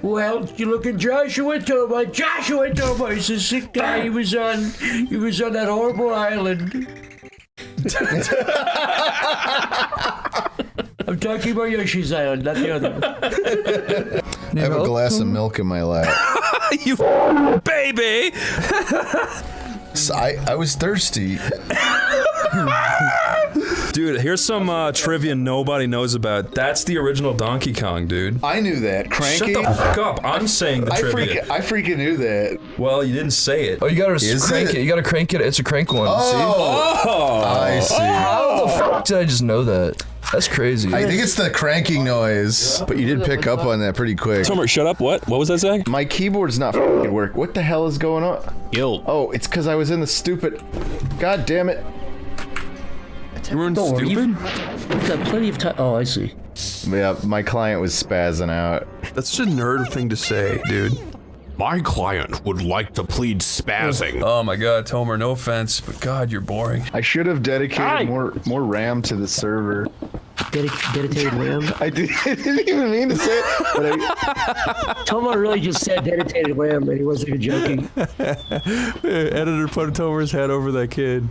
Well, you look at Joshua Tomar. Joshua Tomar is a sick guy. He was on that horrible island. I'm talking about Yoshi's Island, not the other one. I have a glass of milk in my lap. You baby! So I was thirsty. Dude, here's some trivia nobody knows about. That's the original Donkey Kong, dude. I knew that. Cranky? Shut the fuck up. I'm saying the trivia. I freaking knew that. Well, you didn't say it. Oh, you gotta crank it. You gotta crank it. It's a crank one. Oh, I see. How the fuck did I just know that? That's crazy. I think it's the cranking noise, but you did pick up on that pretty quick. Tomar, shut up. What was that saying? My keyboard's not fucking work. What the hell is going on? Guild. Oh, it's because I was in the stupid. God damn it. You weren't stupid? You've got plenty of time. Oh, I see. Yeah, my client was spazzing out. That's such a nerd thing to say, dude. My client would like to plead spazzing. Oh my god, Tomar, no offense, but god, you're boring. I should have dedicated more RAM to the server. Dedicated RAM? I didn't even mean to say it, but Tomar really just said dedicated RAM, and he wasn't even joking. Editor put Tomar's head over that kid.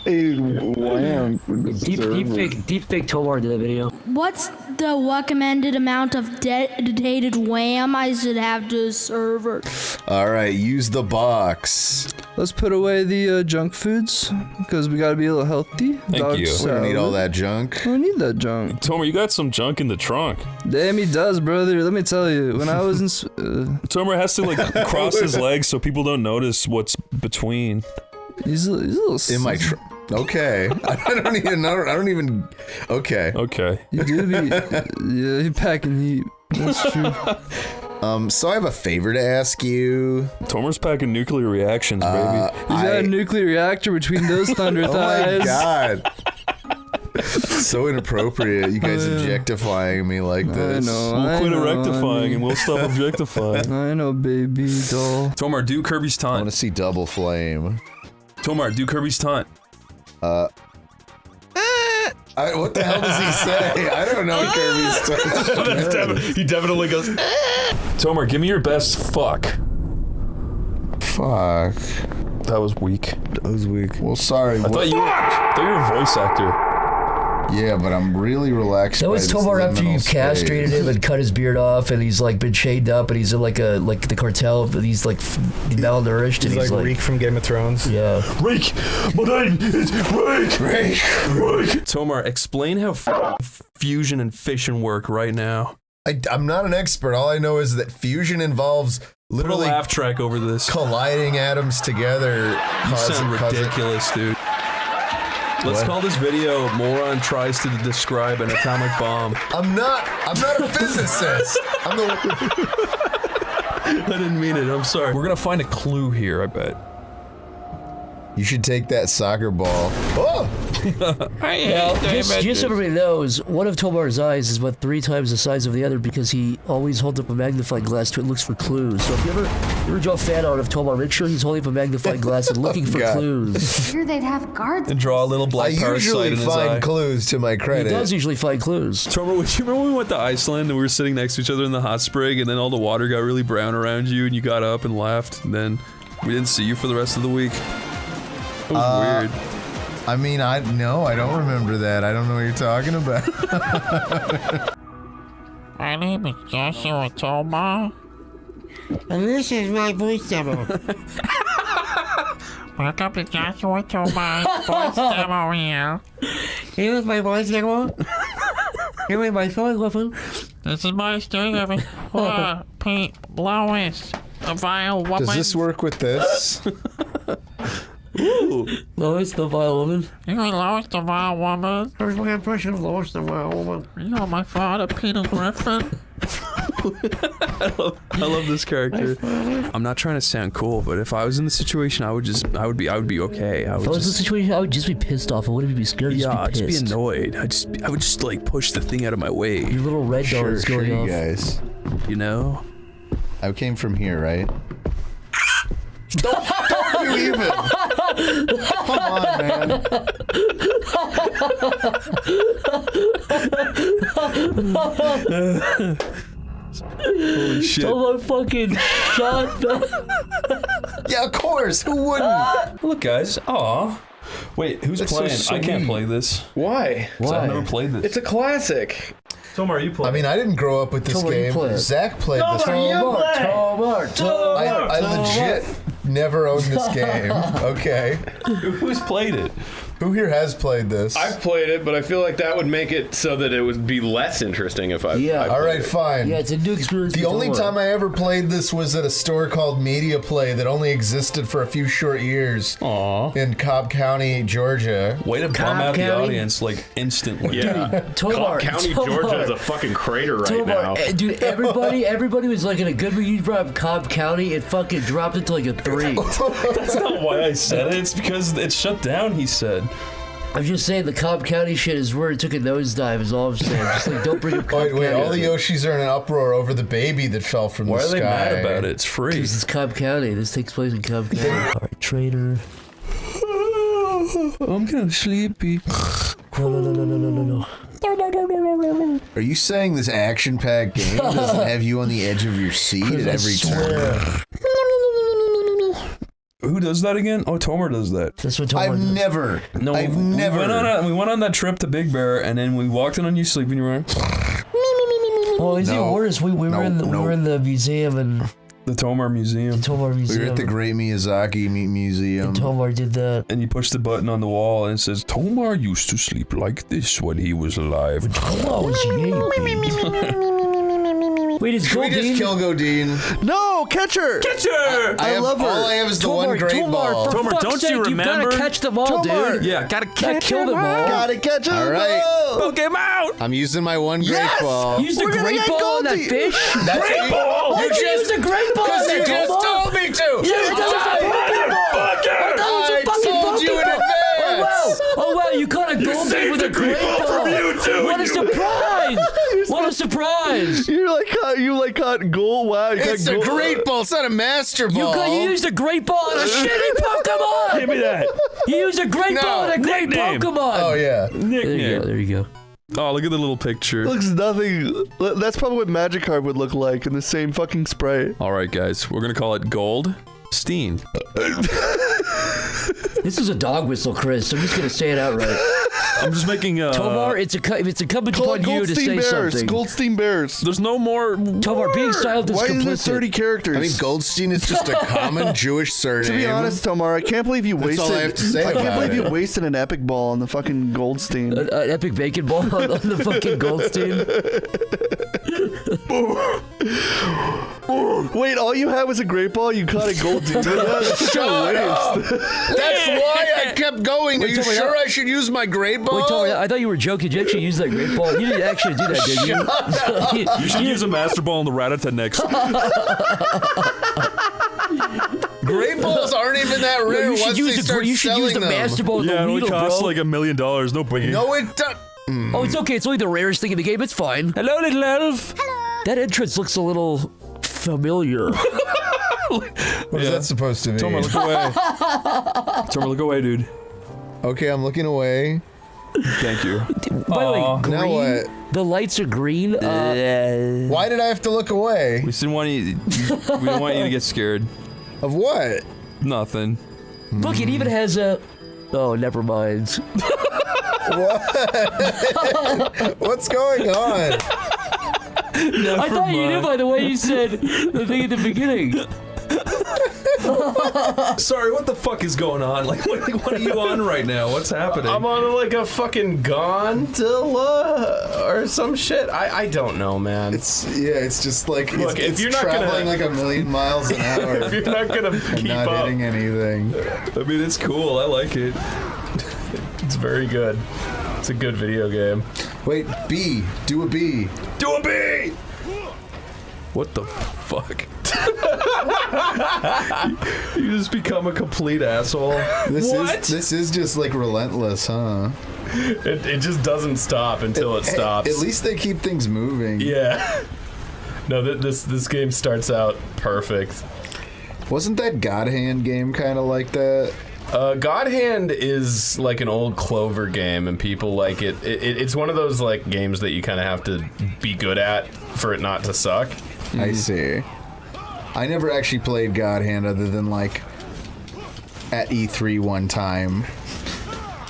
Wham. Deepfake Tomar did that video. What's the recommended amount of dedicated RAM I should have to a server? Alright, use the box. Let's put away the junk foods, because we gotta be a little healthy. Thank you. We don't need all that junk. I don't need that junk. Tomar, you got some junk in the trunk. Damn, he does, brother. Let me tell you, when I was in... Tomar has to like cross his legs so people don't notice what's between. He's a little... In my trunk. Okay. I don't even know. I don't even... Okay. Okay. You do be... yeah, you're packing heat. That's true. So I have a favor to ask you. Tomar's packing nuclear reactions, baby. He's got a nuclear reactor between those thunder thighs. Oh my god. So inappropriate. You guys objectifying me like this. I know. We'll quit rectifying and we'll stop objectifying. I know, baby doll. Tomar, do Kirby's I want taunt. to see double flame. Tomar, do Kirby's taunt. What the hell does he say? I don't know Kirby's taunt. He definitely goes. Tomar, give me your best fuck. Fuck. That was weak. That was weak. Well, sorry. I thought you were a voice actor. Yeah, but I'm really relaxed. That was Tomar after you've castrated him and cut his beard off, and he's like been chained up, and he's in like the cartel, but he's like malnourished. He's and like Reek from Game of Thrones. Yeah. Reek! My name is Reek! Reek! Tomar, explain how fusion and fission work right now. I'm not an expert. All I know is that fusion involves literally Put a laugh track over this. colliding atoms together. You sound ridiculous, dude. Let's call this video Moron Tries to Describe an Atomic Bomb. I'm not a physicist. I'm the I didn't mean it, I'm sorry. We're gonna find a clue here, I bet. You should take that soccer ball. Oh! Now, just so everybody knows, one of Tomar's eyes is about 3 times the size of the other because he always holds up a magnifying glass to it, looks for clues. So if you ever draw a fan out of Tomar, make sure he's holding up a magnifying glass and looking for clues. Here they'd have guards. And draw a little black I parasite usually in his find eye. clues to my He credit. does usually find clues. Tomar, do you remember when we went to Iceland and we were sitting next to each other in the hot spring and then all the water got really brown around you and you got up and left and then we didn't see you for the rest of the week? It was weird. I mean, I don't remember that. I don't know what you're talking about. My name is Joshua Tomar. And this is my voice demo. Welcome to Joshua Tomar's voice demo here. Here's my voice demo. Here's my song weapon. This is my story of it. Pete Lois. A vile woman. Does this work with this? Ooh. Lois the Vile Woman. You know Lois the vile woman. Here's my impression of Lois the Vile Woman. You know my father, Peter Griffin. I love this character. I'm not trying to sound cool, but if I was in the situation, I would be okay. If I was in the situation, I would just be pissed off. I wouldn't be scared. Yeah, I'd just just be annoyed. I would just like push the thing out of my way. Your little red dot is going you off. guys. You know? I came from here, right? Don't you even! Come on, man. Holy shit. Tomar fucking shot the... Yeah, of course. Who wouldn't? Look, guys. Aw. Wait, who's That's so playing? I can't sweet. play this. Why? I've never played this. It's a classic. Tomar, you play. I mean, I didn't grow up with this Tomar, you game. play it. Zach played this. Tomar. I legit never owned this game. Okay. Who's played it? Who here has played this? I've played it, but I feel like that would make it so that it would be less interesting if I. Yeah. I All played right, it. fine. Yeah, it's a new experience. The for only Tomar. time I ever played this was at a store called Media Play that only existed for a few short years Aw. in Cobb County, Georgia. Way to bum Cobb out the County? audience, like, instantly. Yeah. Tomar, Cobb County, Tomar. Georgia is a fucking crater right Tomar, now. dude, everybody was like in a good mood. You brought up Cobb County, it fucking dropped it to like a 3. That's not why I said it. It's because it's shut down, he said. I'm just saying the Cobb County shit is where it took a nosedive, is all I'm saying. Just like, don't bring up Cobb Wait, County. all the Yoshis are in an uproar over the baby that fell from Why the are sky. they mad about it? It's free. This is Cobb County. This takes place in Cobb County. Alright, traitor. I'm kind of sleepy. No. Are you saying this action-packed game doesn't have you on the edge of your seat at every turn? Who does that again? Oh, Tomar does that. That's what Tomar I've does. never. No, I've we never. We went on that trip to Big Bear, and then we walked in on you sleeping. You were Oh, it's even No. worse. We were in the museum and the Tomar Museum, Tomar We Museum. were at the Great Miyazaki Museum. and Tomar did that. and you push the button on the wall, and it says Tomar used to sleep like this when he was alive. Oh, it's yankee. Wait, is Should we just Goldine? kill Godine? No, catch her. Catch her! I love her. All I have is the one great ball. For Tomar, fuck's don't sake, you You remember? gotta catch them all, Tomar. dude. Yeah, gotta Gotta catch kill them all. Gotta catch her. All right. Poke him out! I'm using my one great ball. Use the We're gonna great get ball on that Goldie. fish. That's Great ball! You used the great ball on Because that you just Tomar. told me to. Yeah, that was a fucking ball. I thought it was a fucking told you in ball. advance. Oh wow, you caught a gold saved with a the great great ball from you, too, What a you- surprise! What a surprise! You caught gold. Wow, you It's got a gold. great ball. It's not a master You ball. used a great ball on a shitty Pokemon! Give me that. You used a great ball on a great Nickname. Pokemon! Oh yeah. There you go, Nickname. there you go. Oh, look at the little picture. Looks nothing. That's probably what Magikarp would look like in the same fucking spray. All right, guys, we're gonna call it Gold Steen. This is a dog whistle, Chris. I'm just gonna say it outright. I'm just making Tomar, it's incumbent Call upon it you to say Goldstein Bears. something. Goldstein Bears. There's no more. Tomar, being styled is Why is there complicit. 30 characters? I mean, Goldstein is just a common Jewish surname. to be honest, Tomar, I can't believe you That's wasted. all I have to say I can't about believe it. you wasted an epic ball on the fucking Goldstein. An epic bacon ball on the fucking Goldstein. Wait, all you had was a great ball. You caught a Goldstein. Shut up. That's why I kept going. Are you Tomar, sure I should use my great ball? Wait, Tomar, I thought you were joking. Did you actually use that great ball? You didn't actually do that, did you? You should use a Master Ball in the Rattata next. Great balls aren't even that rare you should once use they start you should use selling the them. Master Ball with Yeah, it the only Weedle, costs bro. like $1 million. No biggie. No, it doesn't. Oh, it's okay. It's only the rarest thing in the game. It's fine. Hello, little elf. That entrance looks a little familiar. What is that supposed to mean? Tomar, look away. Tomar, look away, dude. Okay, I'm looking away. Thank you. By the way, green. Now what? The lights are green. Why did I have to look away? We didn't want you. We don't want you to get scared. Of what? Nothing. Look, it even has a. Oh, never mind. What's going on? I thought you knew by the way you said the thing at the beginning. Sorry, what the fuck is going on? Like, what are you on right now? What's happening? I'm on like a fucking gondola or some shit. I don't know, man. It's just like Look, if it's you're not traveling gonna- like 1,000,000 miles an hour. if you're not gonna and keep not up, hitting anything. I mean, it's cool. I like it. it's very good. It's a good video game. Wait, B. Do a B. Do a B! What the fuck? You just become a complete asshole. This is just like relentless, huh? It just doesn't stop until it stops. At least they keep things moving. Yeah. No, this game starts out perfect. Wasn't that God Hand game kind of like that? God Hand is like an old Clover game, and people like it. It's one of those like games that you kind of have to be good at for it not to suck. I see. I never actually played God Hand other than like at E3 one time.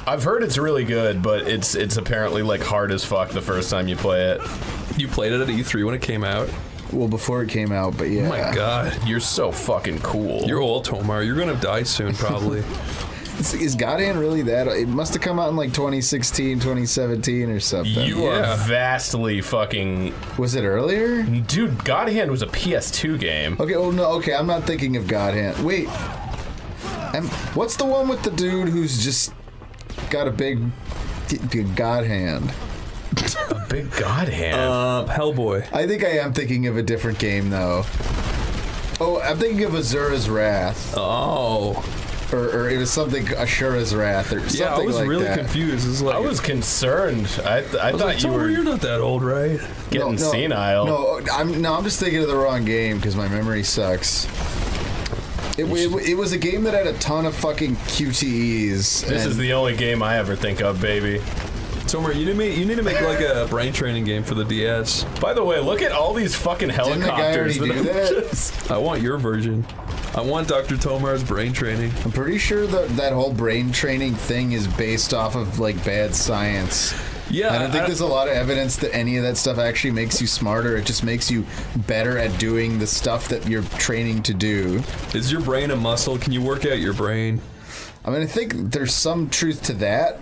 I've heard it's really good, but it's apparently like hard as fuck the first time you play it. You played it at E3 when it came out? Well, before it came out, but yeah. Oh my god. You're so fucking cool. You're old, Tomar. You're gonna die soon, probably. Is God Hand really that? It must have come out in like 2016, 2017 or something. You are vastly fucking... Was it earlier? Dude, God Hand was a PS2 game. Okay, well, no, okay, I'm not thinking of God Hand. Wait. What's the one with the dude who's just got a big God Hand? A big God Hand? Hellboy. I think I am thinking of a different game, though. Oh, I'm thinking of Azura's Wrath. Oh. Or it was something, Ashura's Wrath, or something like that. Yeah, I was really confused. It was like, I was concerned. I thought like, you were... You're not that old, right? Getting senile. No, I'm just thinking of the wrong game, because my memory sucks. It was a game that had a ton of fucking QTEs. This is the only game I ever think of, baby. Tomar, you need to make like a brain training game for the DS. By the way, look at all these fucking helicopters. Didn't the guy already do that? I want your version. I want Dr. Tomar's brain training. I'm pretty sure that whole brain training thing is based off of like bad science. Yeah, I don't think there's a lot of evidence that any of that stuff actually makes you smarter. It just makes you better at doing the stuff that you're training to do. Is your brain a muscle? Can you work out your brain? I mean, I think there's some truth to that,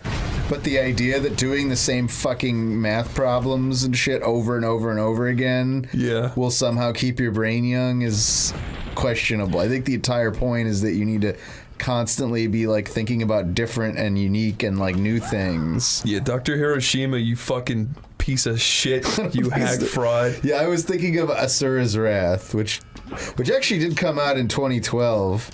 but the idea that doing the same fucking math problems and shit over and over and over again will somehow keep your brain young is questionable. I think the entire point is that you need to constantly be like thinking about different and unique and like new things. Yeah, Dr. Hiroshima, you fucking piece of shit, you hack fraud. Yeah, I was thinking of Asura's Wrath, which actually did come out in 2012.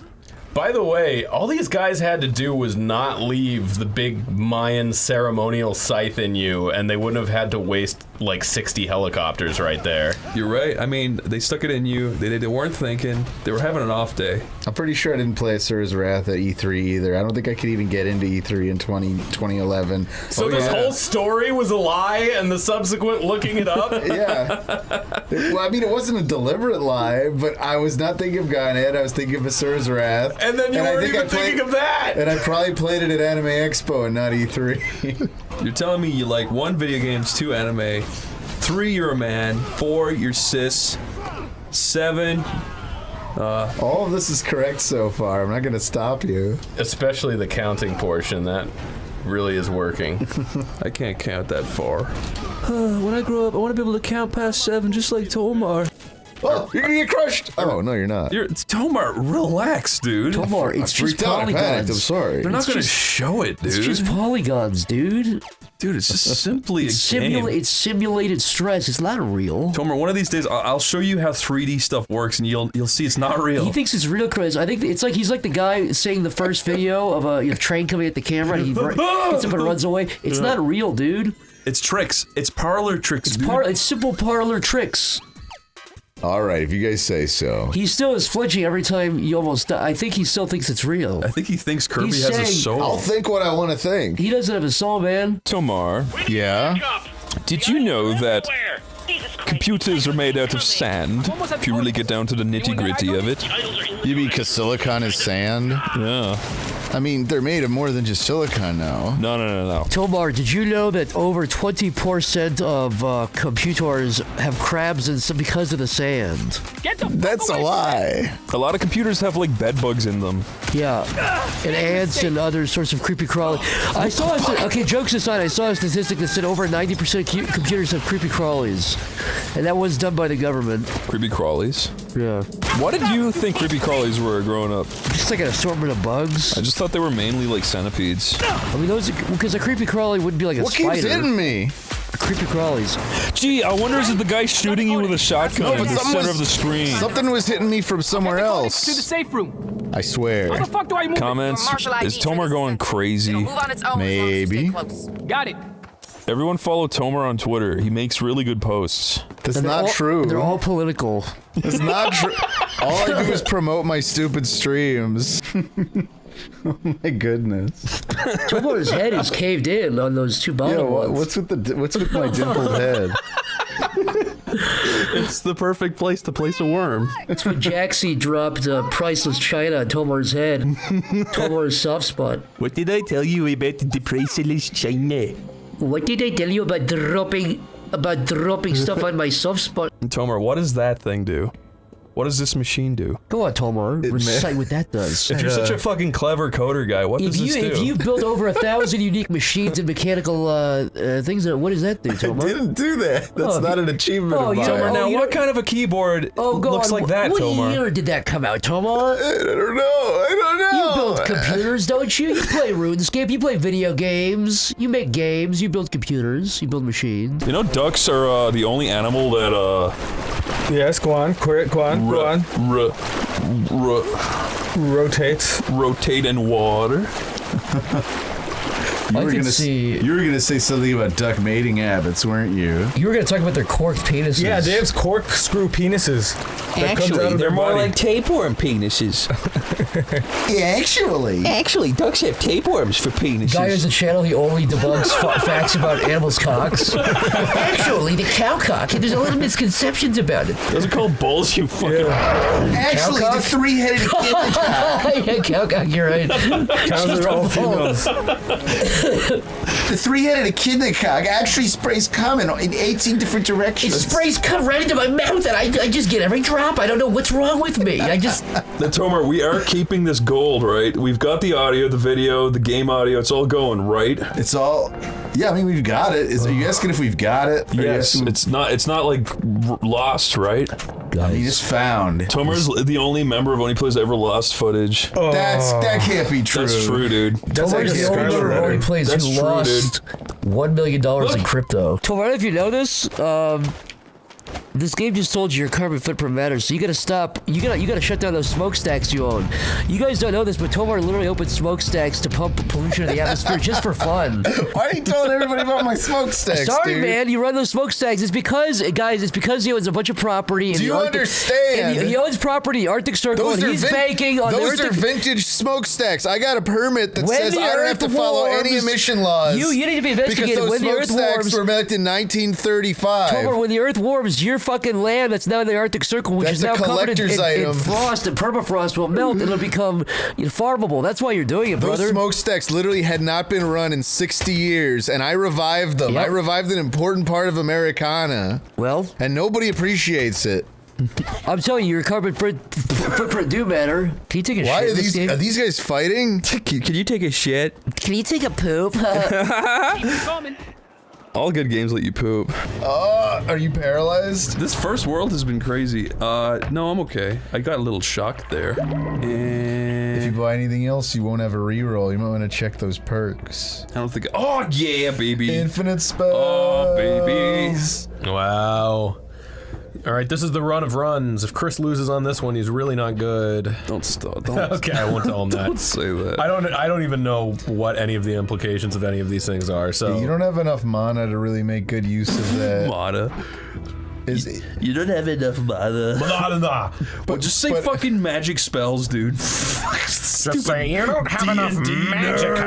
By the way, all these guys had to do was not leave the big Mayan ceremonial scythe in you, and they wouldn't have had to waste like 60 helicopters right there. You're right. I mean, they stuck it in you. They weren't thinking. They were having an off day. I'm pretty sure I didn't play Asura's Wrath at E3 either. I don't think I could even get into E3 in 2011. So this whole story was a lie, and the subsequent looking it up? Yeah. Well, I mean, it wasn't a deliberate lie, but I was not thinking of God Hand. I was thinking of Asura's Wrath. And then you weren't even thinking of that! And I probably played it at Anime Expo and not E3. You're telling me you like 1, video games, 2, anime, 3, you're a man, 4, you're cis, 7... all of this is correct so far. I'm not going to stop you. Especially the counting portion. That really is working. I can't count that far. When I grow up, I want to be able to count past 7 just like Tomar. Oh, you're gonna get crushed! Oh, no, you're not. Tomar, relax, dude. Tomar, it's just polygons. I'm sorry. They're not gonna show it, dude. It's just polygons, dude. Dude, it's just simply a game. It's simulated stress. It's not real. Tomar, one of these days, I'll show you how 3D stuff works, and you'll see it's not real. He thinks it's real, Chris. I think it's like he's like the guy saying the first video of a train coming at the camera, and he gets up and runs away. It's not real, dude. It's tricks. It's parlor tricks, dude. It's simple parlor tricks. All right, if you guys say so. He still is flinching every time you almost die. I think he still thinks it's real. I think he thinks Kirby He's has a saying- soul. I'll think what I want to think. He doesn't have a soul, man. Tomar, Yeah? did you know that computers are made out of sand? If you really get down to the nitty-gritty of it. You mean because silicon is sand? Yeah. I mean, they're made of more than just silicon now. No. Tomar, did you know that over 20% of computers have crabs in some because of the sand? That's a lie. A lot of computers have like bed bugs in them. Yeah, and ants and other sorts of creepy crawly. I saw okay, jokes aside, I saw a statistic that said over 90% of computers have creepy crawlies, and that was done by the government. Creepy crawlies. Yeah, What did you think creepy crawlies were growing up? just like an assortment of bugs. I just thought they were mainly like centipedes. I mean, those because a creepy crawly wouldn't be like a What spider. keeps hitting me? Creepy crawlies. Gee, I wonder is it the guy shooting you with a shotgun in the center of the screen? Something was hitting me from somewhere else. To the safe room. I swear. How the fuck do I move? Comments? Is Tomar going crazy? Maybe. Got it. Everyone follow Tomar on Twitter. He makes really good posts. That's And they're not all- true. They're all political. It's not true. All I do is promote my stupid streams. Oh my goodness. Tomar's head is caved in on those two bottom ones. What's with my dimpled head? It's the perfect place to place a worm. That's when Jaxie dropped priceless china on Tomar's head. Tomar's soft spot. What did I tell you about the priceless china? What did I tell you about dropping stuff on my soft spot? Tomar, what does that thing do? What does this machine do? Go on, Tomar. Recite what that does. If you're such a fucking clever coder guy, what does this do? If you built over 1,000 unique machines and mechanical things, what does that do, Tomar? I didn't do that. That's not an achievement of mine. Tomar, now what kind of a keyboard looks like that, Tomar? What year did that come out, Tomar? I don't know. You build computers, don't you? You play RuneScape, you play video games, you make games, you build computers, you build machines. You know, ducks are the only animal that Yes, go on. Go on. rotate in water. You were gonna say something about duck mating habits, weren't you? You were gonna talk about their corked penises. Yeah, they have corkscrew penises. Actually, they're more like tapeworm penises. Actually, ducks have tapeworms for penises. Guy has a channel, he only debunks facts about animals' cocks. Actually, the cow cock, there's a lot of misconceptions about it. Those are called bulls, you fucking... Actually, the three-headed echidna cock. Yeah, cow cock, you're right. Cows are all females. The three-headed echidna cock actually sprays cum in 18 different directions. It sprays cum right into my mouth, and I just get every drop. I don't know what's wrong with me. Now, Tomar, we are keeping this gold, right? We've got the audio, the video, the game audio. It's all going, right? It's all... Yeah, I mean, we've got it. Are you asking if we've got it? Yes. It's not like lost, right? I mean, it's found. Tomar's the only member of Oneyplays that ever lost footage. Oh. That can't be true. That's true, dude. Tomar's the only member of Oneyplays who lost $1 million in crypto. Tomar, if you know this, this game just told you your carbon footprint matters, so you gotta stop. You gotta shut down those smokestacks you own. You guys don't know this, but Tomar literally opened smokestacks to pump pollution in the atmosphere just for fun. Why are you telling everybody about my smokestacks? Sorry, dude? man. You run those smokestacks. It's because, guys, he owns a bunch of property. Do you understand? He owns property, in Arctic Circle, and he's banking on those are vintage smokestacks. I got a permit that says I don't have to follow any emission laws. You need to be investigated. Because when the Earth smokestacks warms, were built in 1935. Tomar, when the Earth warms, your fucking land that's now in the Arctic Circle, which is now covered in frost and permafrost, will melt and it'll become farmable. That's why you're doing it, brother. Those smokestacks literally had not been run in 60 years, and I revived them. Yep. I revived an important part of Americana. Well, and nobody appreciates it. I'm telling you, your carbon footprint do matter. Can you take a shit? Why are these guys fighting? Can you take a shit? Can you take a poop? All good games let you poop. Are you paralyzed? This first world has been crazy. No, I'm okay. I got a little shocked there. If you buy anything else, you won't have a reroll. You might want to check those perks. I don't think. Oh yeah, baby. Infinite spells. Oh baby. Wow. All right, this is the run of runs. If Chris loses on this one, he's really not good. Don't stop. Don't. Okay, I won't tell him that. Don't say that. I don't even know what any of the implications of any of these things are. So yeah, you don't have enough mana to really make good use of that. Mana. You don't have enough mana. But just say fucking magic spells, dude. Just say you don't have enough magic.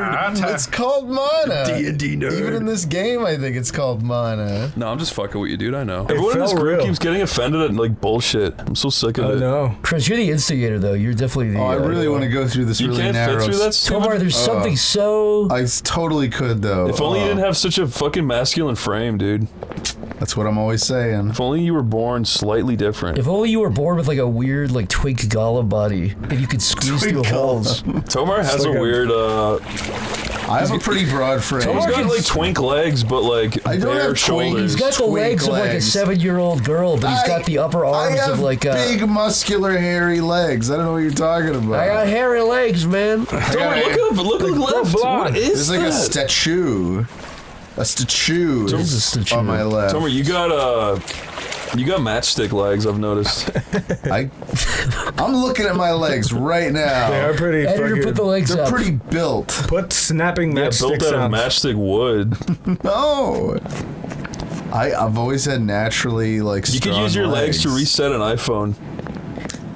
It's called mana. D&D nerd. Even in this game, I think it's called mana. No, I'm just fucking with you, dude. I know. Everyone in this group keeps getting offended at like bullshit. I'm so sick of it. No, Chris, you're the instigator, though. You're definitely the. I really want to go through this really narrow. You can't fit through that stupid. Tomar, there's something so. I totally could though. If only you didn't have such a fucking masculine frame, dude. That's what I'm always saying. If only you were born slightly different. If only you were born with like a weird like twink Gollum body and you could squeeze through holes. Tomar has a weird I have a pretty broad frame. Tomar's got like twink legs, but like I don't have shoulders. He's got the legs of like a 7-year-old girl, but he's got the upper arms of like a big muscular hairy legs. I don't know what you're talking about. I got hairy legs, man. Tomar, look left. What is There's like a statue. A statue on my left. Tomar, you got matchstick legs, I've noticed. I'm looking at my legs right now. They are pretty. Editor, put the legs They're up. pretty built. Put snapping matchsticks built out on. of matchstick wood. No. I've always had naturally like. You could use your legs to reset an iPhone.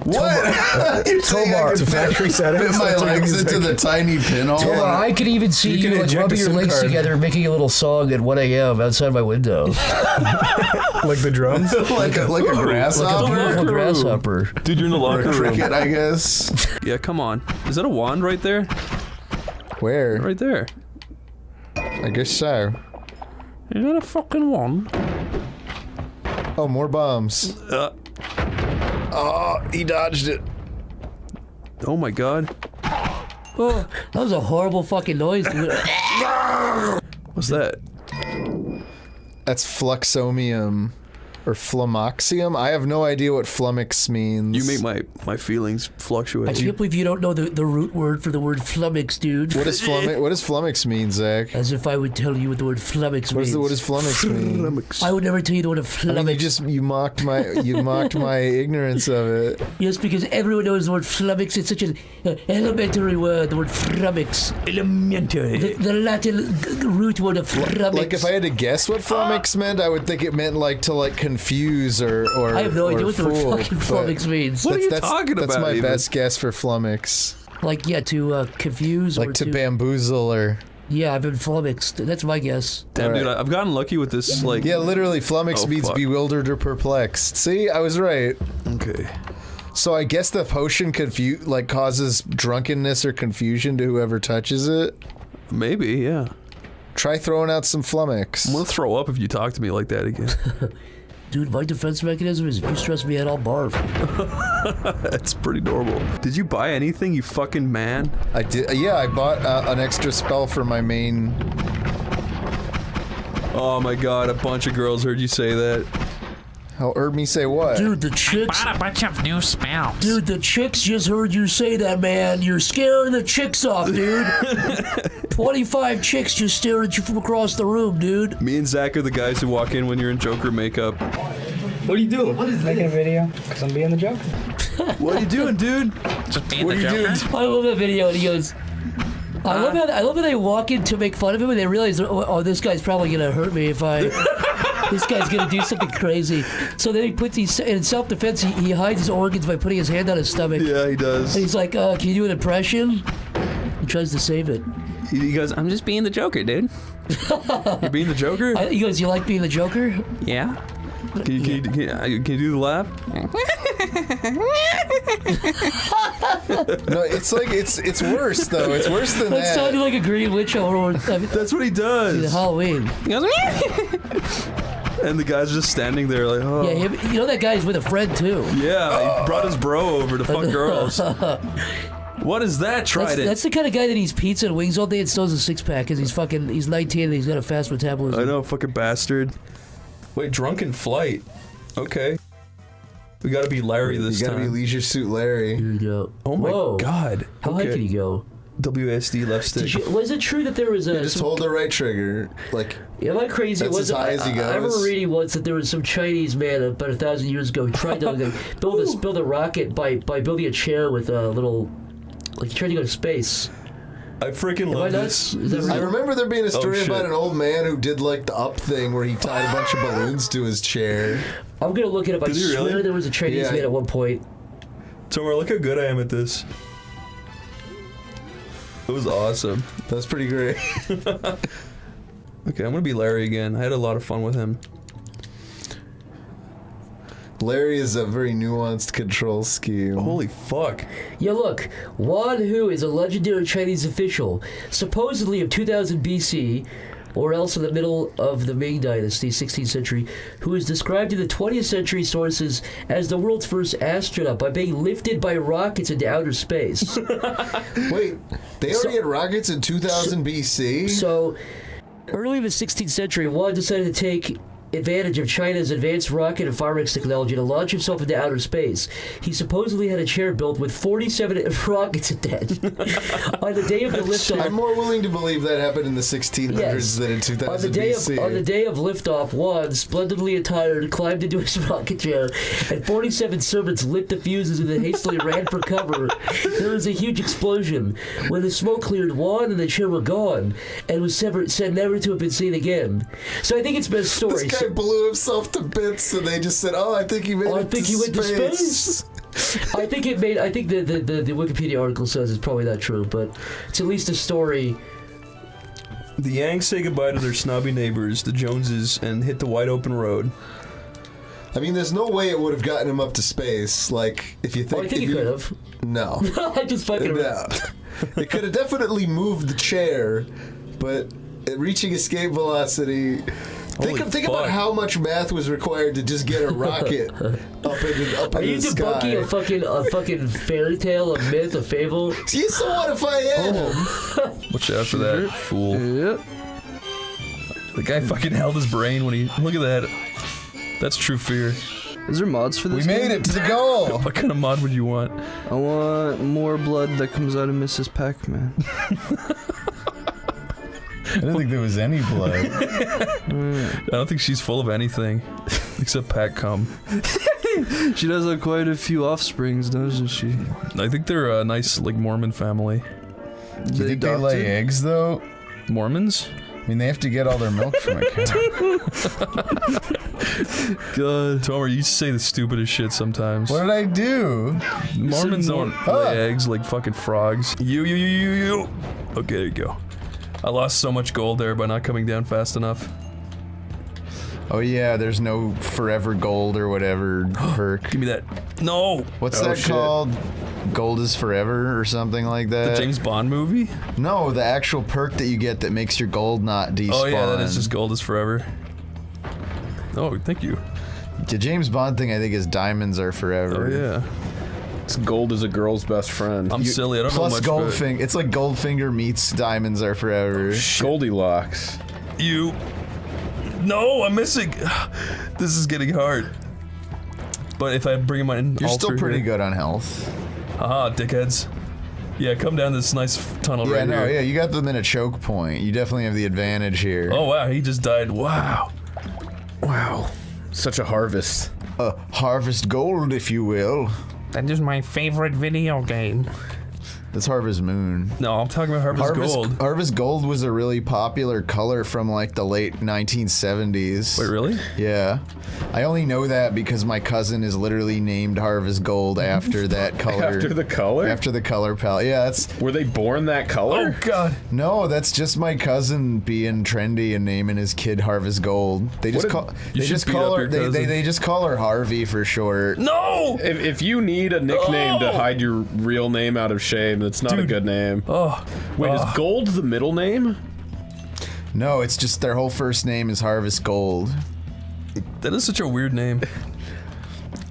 What? You're saying I Tomar. could It's a factory setting. fit my legs into the tiny pinhole? Tomar, I could even see You can you like eject rubbing a your SIM legs card. together, making a little song at 1 a.m. outside my window, Like the drums. like a like a grasshopper? beautiful grasshopper. Dude, you're in the Or locker a room. cricket, I guess. Yeah, come on. Is that a wand right there? Where? Right there. I guess so. Is that a fucking wand? Oh, more bombs. Oh, he dodged it. Oh my god. Oh, that was a horrible fucking noise, dude. What's that? That's fluxomium. Or flumoxium? I have no idea what flummox means. You make my feelings fluctuate. I can't believe you don't know the root word for the word flummox, dude. What does flummox mean, Zach? As if I would tell you what the word flummox means. What does flummox mean? I would never tell you the word flummox. I mean, you mocked my ignorance of it. Yes, because everyone knows the word flummox. It's such an elementary word, the word flummox. Elementary. The Latin root word of flummox. Like if I had to guess what flummox meant, I would think it meant to confuse or I have no idea what the word fool, fucking but flummox means. What are you talking That's about my even? best guess for flummox. Like, yeah, to confuse or Like to bamboozle or... Yeah, I've been flummoxed. That's my guess. Damn, dude, I've gotten lucky with this, like... Yeah, literally, flummox means fuck. bewildered or perplexed. See, I was right. Okay. So I guess the potion causes drunkenness or confusion to whoever touches it? Maybe, yeah. Try throwing out some flummox. I'm gonna throw up if you talk to me like that again. Dude, my defense mechanism is if you stress me out, I'll barf. That's pretty normal. Did you buy anything, you fucking man? I did. Yeah, I bought an extra spell for my main. Oh my god, a bunch of girls heard you say that. Heard me say what? Dude, the chicks. Bought a bunch of new spells. Dude, the chicks just heard you say that, man. You're scaring the chicks off, dude. 25 chicks just staring at you from across the room, dude. Me and Zach are the guys who walk in when you're in Joker makeup. What are you doing? Making a video, because I'm being the Joker. What are you doing, dude? Just being What the are you Joker. doing? I love that video, and he goes, I love how they walk in to make fun of him, and they realize, oh, this guy's probably gonna hurt me if I... This guy's gonna do something crazy. So then he puts in self-defense, he hides his organs by putting his hand on his stomach. Yeah, he does. And he's like, can you do an impression? He tries to save it. He goes, I'm just being the Joker, dude. You're being the Joker? He goes, you like being the Joker? Yeah. Can you do the laugh? No, it's like it's worse though. It's worse than That that. sounded like a Green Witch horror. That's what he does. Halloween. He goes, and the guy's just standing there like, oh. Yeah, you know that guy's with a friend too. Yeah, he brought his bro over to fuck girls. What is that, Trident? That's the kind of guy that eats pizza and wings all day and still has a six-pack because he's 19 and he's got a fast metabolism. I know, fucking bastard. Wait, Drunken Flight. Okay. We gotta be Larry this You time. gotta be Leisure Suit Larry. Here you go. Oh my Whoa. god. How high can you go? WSD left stick. Was it true that there was a... Just hold the right trigger. Like, am I crazy? that's as high as he I remember goes. reading once that there was some Chinese man about 1,000 years ago who tried to build a rocket by building a chair with a little... Like he tried to go to space. I freaking Am I love nuts? this. Is that I real? remember there being a story shit. about an old man who did like the up thing where he tied a bunch of balloons to his chair. I'm gonna look it up. I Did he swear really? there was a Chinese Yeah. man at one point. Tomar, look how good I am at this. It was awesome. That was pretty great. Okay, I'm gonna be Larry again. I had a lot of fun with him. Larry is a very nuanced control scheme. Holy fuck. Yeah, look, Wan Hu is a legendary Chinese official, supposedly of 2000 BC, or else in the middle of the Ming Dynasty, 16th century, who is described in the 20th century sources as the world's first astronaut by being lifted by rockets into outer space. Wait, they already had rockets in 2000 BC? So, early in the 16th century, Wan decided to take advantage of China's advanced rocket and fireworks technology to launch himself into outer space. He supposedly had a chair built with 47 rockets attached. On the day of the liftoff, I'm more willing to believe that happened in the 1600s than in 2000 on the day of liftoff, Wan, splendidly attired, climbed into his rocket chair, and 47 servants lit the fuses and then hastily ran for cover. There was a huge explosion. When the smoke cleared, Wan and the chair were gone, and was said never to have been seen again. So I think it's best story. This guy blew himself to bits, and they just said, "Oh, I think he made it I think to he went to space." space. I think the Wikipedia article says it's probably not true, but it's at least a story. The Yanks say goodbye to their snobby neighbors, the Joneses, and hit the wide open road. I mean, there's no way it would have gotten him up to space. Like, if you think... I think it could have. No. I just fucking... No. It could have definitely moved the chair, but at reaching escape velocity... Think about how much math was required to just get a rocket up into the sky. Are you debunking a fucking fairy tale, a myth, a fable? Yes, so what if I am? Watch out for that, fool. Yep. The guy fucking held his brain when he... Look at that. That's true fear. Is there mods for this We made it to the goal! What kind of mod would you want? I want more blood that comes out of Mrs. Pac-Man. I don't think there was any blood. I don't think she's full of anything. Except Pac cum. She does have quite a few offsprings, doesn't she? I think they're a nice, like, Mormon family. Do you think they lay eggs, though? Mormons? I mean, they have to get all their milk from a cow. God. Tomar, you say the stupidest shit sometimes. What did I do? Mormons don't lay eggs like fucking frogs. You. Okay, there you go. I lost so much gold there by not coming down fast enough. Oh yeah, there's no forever gold or whatever perk. Give me that. No! What's that called? Gold is forever or something like that? The James Bond movie? No, the actual perk that you get that makes your gold not despawn. Oh yeah, that is just gold is forever. Oh, thank you. The James Bond thing I think is diamonds are forever. Oh yeah. It's gold is a girl's best friend. I'm silly, I don't know much about it. It's like Goldfinger meets diamonds are forever. Goldilocks. You... No, I'm missing. This is getting hard. But if I bring him in, you're still pretty good on health. Haha, dickheads. Yeah, come down this nice tunnel right here. Yeah, you got them in a choke point. You definitely have the advantage here. Oh wow, he just died. Wow. Wow. Such a harvest. Harvest gold, if you will. That is my favorite video game. That's Harvest Moon. No, I'm talking about Harvest Gold. Harvest Gold was a really popular color from like the late 1970s. Wait, really? Yeah. I only know that because my cousin is literally named Harvest Gold after that color. After the color? After the color palette. Yeah, that's... Were they born that color? Oh, God. No, that's just my cousin being trendy and naming his kid Harvest Gold. They just call her Harvey for short. No! If you need a nickname to hide your real name out of shame, that's not a good name. Oh. Wait, is Gold the middle name? No, it's just their whole first name is Harvest Gold. That is such a weird name.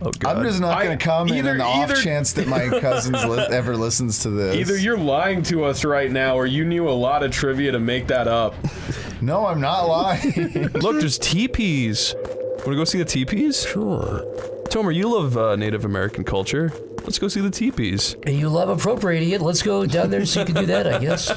Oh, God. I'm just not going to comment on the off chance that my cousin ever listens to this. Either you're lying to us right now, or you knew a lot of trivia to make that up. No, I'm not lying. Look, there's teepees. Wanna go see the teepees? Sure. Tomar, you love Native American culture. Let's go see the teepees. And you love appropriating it. Let's go down there so you can do that, I guess.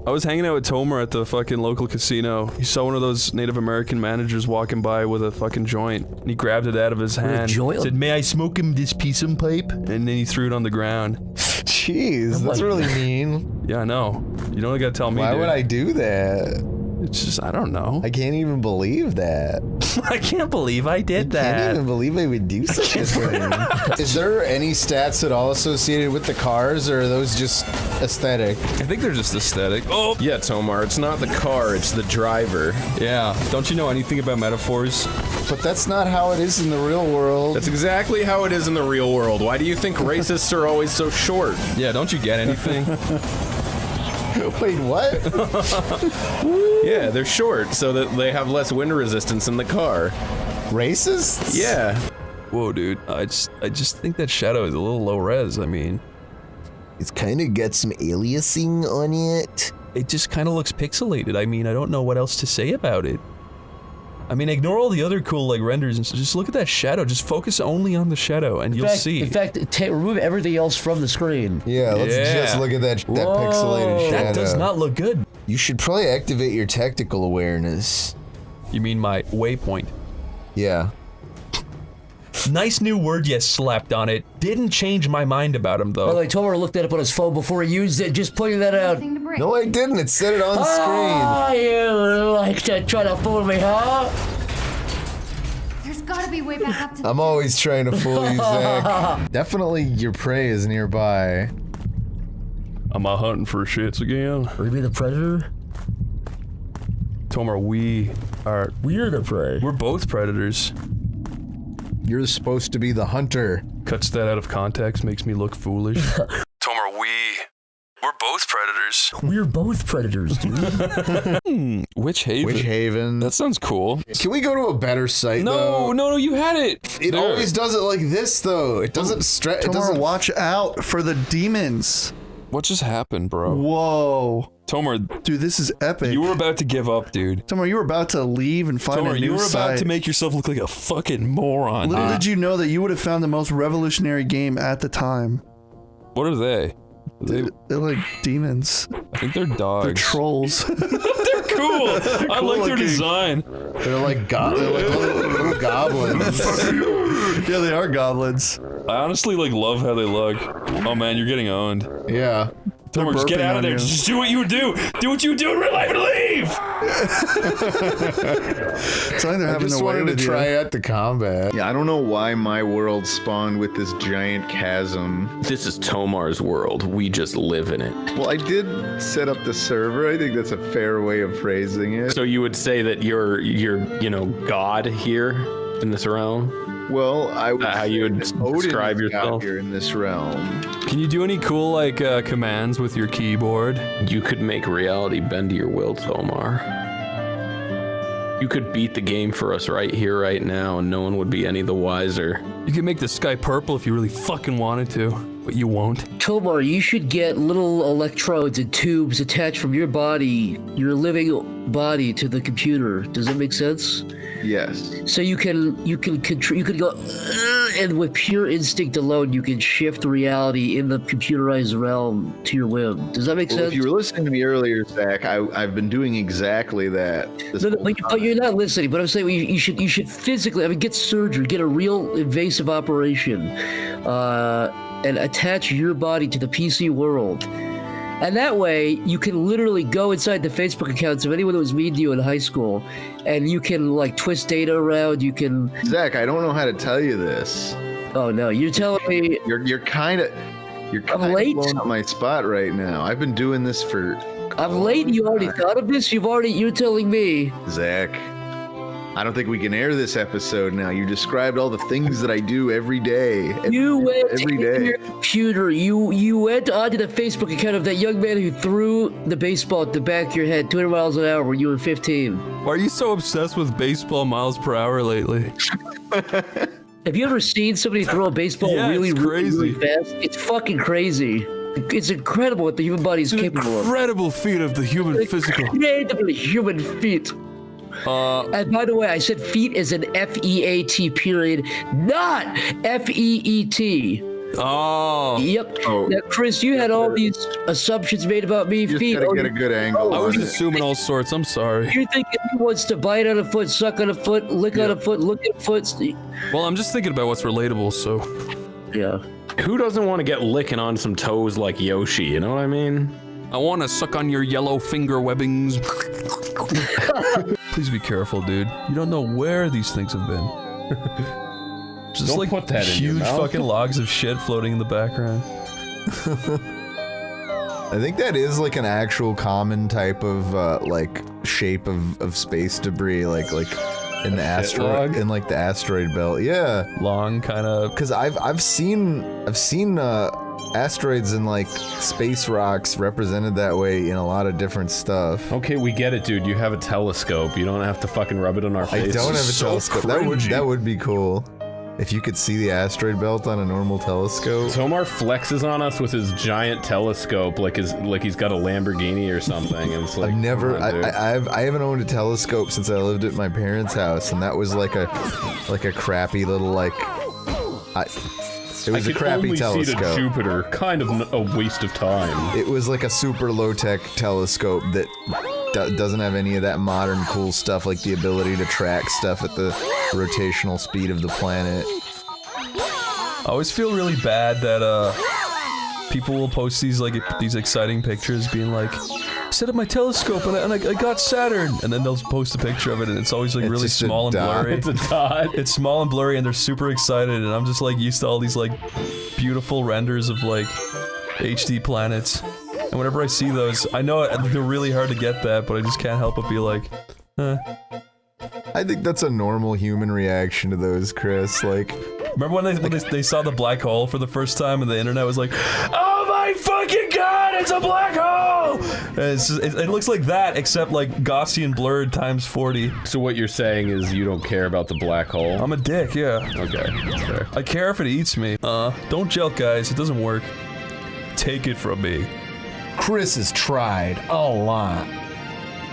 I was hanging out with Tomar at the fucking local casino. He saw one of those Native American managers walking by with a fucking joint. And he grabbed it out of his hand. Said, "May I smoke him this piece of pipe?" And then he threw it on the ground. Jeez, that's really mean. Yeah, I know. You don't gotta tell me, Why dude. would I do that? It's just, I don't know. I can't even believe that. I can't believe I did that. I can't even believe I would do such a thing. Is there any stats at all associated with the cars, or are those just aesthetic? I think they're just aesthetic. Oh! Yeah, Tomar, it's not the car, it's the driver. Yeah. Don't you know anything about metaphors? But that's not how it is in the real world. That's exactly how it is in the real world. Why do you think racists are always so short? Yeah, don't you get anything? Wait, what? Yeah, they're short so that they have less wind resistance in the car. Racists? Yeah. Whoa, dude. I just think that shadow is a little low res. I mean, it's kind of got some aliasing on it. It just kind of looks pixelated. I mean, I don't know what else to say about it. I mean, ignore all the other cool, like, renders and just look at that shadow. Just focus only on the shadow and you'll see. In fact, remove everything else from the screen. Yeah, let's just look at that pixelated shadow. That does not look good. You should probably activate your tactical awareness. You mean my waypoint? Yeah. Nice new word you slapped on it. Didn't change my mind about him, though. Well, I told her to look that up on his phone before he used it. Just pointing that out. No, I didn't. It said it on screen. Oh, you like to try to fool me, huh? There's gotta be a way back up to the I'm always trying to fool you, Zach. Definitely your prey is nearby. Am I hunting for shits again? Are you the predator? Tomar, we're the prey. We're both predators. You're supposed to be the hunter. Cuts that out of context, makes me look foolish. Tomar, we're both predators. We're both predators, dude. Witch Haven. Witch Haven. That sounds cool. Can we go to a better site, though? No, you had it. It always does it like this, though. It doesn't stretch. It doesn't. Watch out for the demons. What just happened, bro? Whoa. Tomar, dude, this is epic. You were about to give up, dude. Tomar, you were about to leave and find a new you were site. about to make yourself look like a fucking moron. Little did you know that you would have found the most revolutionary game at the time. What are they? They're like demons. I think they're dogs. They're trolls. They're cool. I like their design. They're like little goblins. Yeah, they are goblins. I honestly love how they look. Oh man, you're getting owned. Yeah. Tomar, just get out of there. Just do what you would do. Do what you would do in real life and leave. It's like they're having just wanted to try out the combat. Yeah, I don't know why my world spawned with this giant chasm. This is Tomar's world. We just live in it. Well, I did set up the server. I think that's a fair way of phrasing it. So you would say that you're God here in this realm? Well, I would how you would describe yourself here in this realm. Can you do any cool commands with your keyboard? You could make reality bend to your will, Tomar. You could beat the game for us right here, right now, and no one would be any the wiser. You could make the sky purple if you really fucking wanted to, but you won't. Tomar, you should get little electrodes and tubes attached from your body, your living body, to the computer. Does that make sense? Yes. So you can go, and with pure instinct alone, you can shift reality in the computerized realm to your whim. Does that make sense? If you were listening to me earlier, Zach, I've been doing exactly that. But you're not listening. But I'm saying you should physically, get surgery, get a real invasive operation, and attach your body to the PC world. And that way, you can literally go inside the Facebook accounts of anyone that was mean to you in high school, and you can twist data around. You can. Zach, I don't know how to tell you this. Oh no, you're telling me. You're kind of blowing up my spot right now. I've been doing this for. I'm late. You already thought of this. You're telling me. Zach, I don't think we can air this episode now. You described all the things that I do every day. You went every day. Your computer. You went onto the Facebook account of that young man who threw the baseball at the back of your head 200 miles an hour when you were 15. Why are you so obsessed with baseball miles per hour lately? Have you ever seen somebody throw a baseball really fast? It's fucking crazy. It's incredible what the human body is capable of. Incredible feat of the human physical. Incredible human feat. And by the way, I said feet is an F-E-A-T period, not F-E-E-T. Oh. Yep. Now, Chris, you had all these assumptions made about me. You feet. just gotta get a good angle. I was assuming all sorts. I'm sorry. You think he wants to bite on a foot, suck on a foot, lick on a foot, look at a foot? Well, I'm just thinking about what's relatable, so. Yeah. Who doesn't want to get licking on some toes like Yoshi, you know what I mean? I want to suck on your yellow finger webbings. Please be careful, dude. You don't know where these things have been. Just don't put that huge in your mouth. Fucking logs of shit floating in the background. I think that is an actual common type of shape of space debris, like in the asteroid, in the asteroid belt. Yeah, long kind of. Because I've seen asteroids and space rocks represented that way in a lot of different stuff. Okay, we get it, dude. You have a telescope. You don't have to fucking rub it on our face. I don't have a telescope. That would be cool. If you could see the asteroid belt on a normal telescope. Tomar flexes on us with his giant telescope, like he's got a Lamborghini or something. And it's like, I haven't owned a telescope since I lived at my parents' house, and that was like a crappy little it was a crappy telescope. See to Jupiter, kind of a waste of time. It was like a super low-tech telescope that doesn't have any of that modern cool stuff, like the ability to track stuff at the rotational speed of the planet. I always feel really bad that people will post these exciting pictures being like, set up my telescope and I got Saturn. And then they'll post a picture of it and it's always like really small and blurry. It's a dot. It's small and blurry and they're super excited and I'm just like used to all these like beautiful renders of like HD planets. And whenever I see those, I know they're really hard to get that, but I just can't help but be like, I think that's a normal human reaction to those, Chris. Like, remember when they saw the black hole for the first time and the internet was like, oh my fucking god, it's a black hole! And it looks like that, except like Gaussian blurred times 40. So what you're saying is you don't care about the black hole? I'm a dick, yeah. Okay, that's fair. I care if it eats me. Don't gel, guys. It doesn't work. Take it from me. Chris has tried a lot.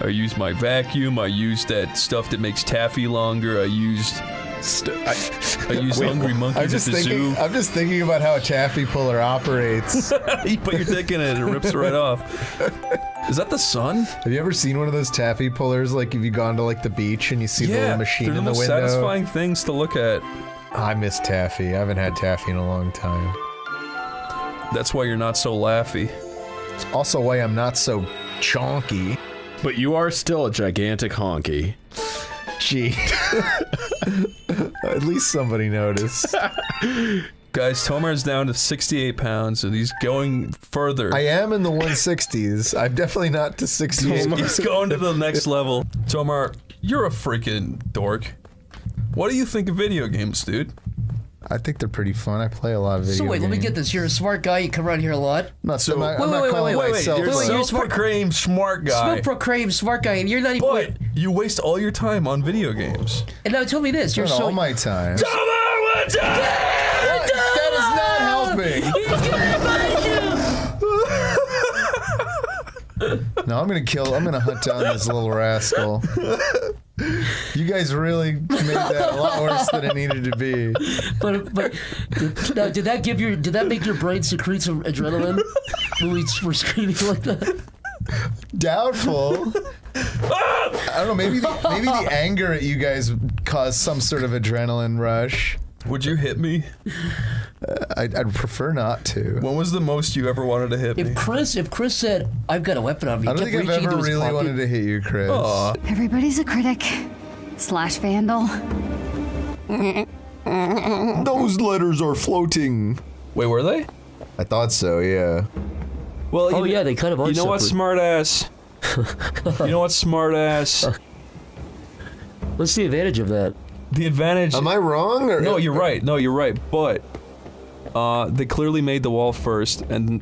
I used my vacuum, I used that stuff that makes taffy longer, I used hungry monkeys at the zoo. I'm just thinking about how a taffy puller operates. You put your dick in it, it rips it right off. Is that the sun? Have you ever seen one of those taffy pullers, like if you've gone to like the beach and you see the little machine in the window? They're the most satisfying things to look at. I miss taffy. I haven't had taffy in a long time. That's why you're not so laughy. It's also why I'm not so chonky. But you are still a gigantic honky. Gee. At least somebody noticed. Guys, Tomar's down to 68 pounds and he's going further. I am in the 160s. I'm definitely not to 68. He's going to the next level. Tomar, you're a freaking dork. What do you think of video games, dude? I think they're pretty fun. I play a lot of video games. So wait, let me get this. You're a smart guy. You come around here a lot. I'm not calling myself. You're a self-proclaimed smart guy. Self-proclaimed smart guy, and you're not even. But you waste all your time on video games. And now tell me this: you're so all my time. Tomar, what's up? That is not helping. No, I'm gonna hunt down this little rascal. You guys really made that a lot worse than it needed to be. But now, did that make your brain secrete some adrenaline when we were screaming like that? Doubtful. I don't know. Maybe the anger at you guys caused some sort of adrenaline rush. Would you hit me? I'd prefer not to. When was the most you ever wanted to hit me? If Chris said, "I've got a weapon on me," I don't think I've ever really wanted to hit you, Chris. Aww. Everybody's a critic / vandal. Those letters are floating. Wait, were they? I thought so. Yeah. Well, yeah, they kind of are. You know what, smartass? You know what, smartass? What's the advantage of that? The advantage. Am I wrong? Or no, you're right. No, you're right. But they clearly made the wall first, and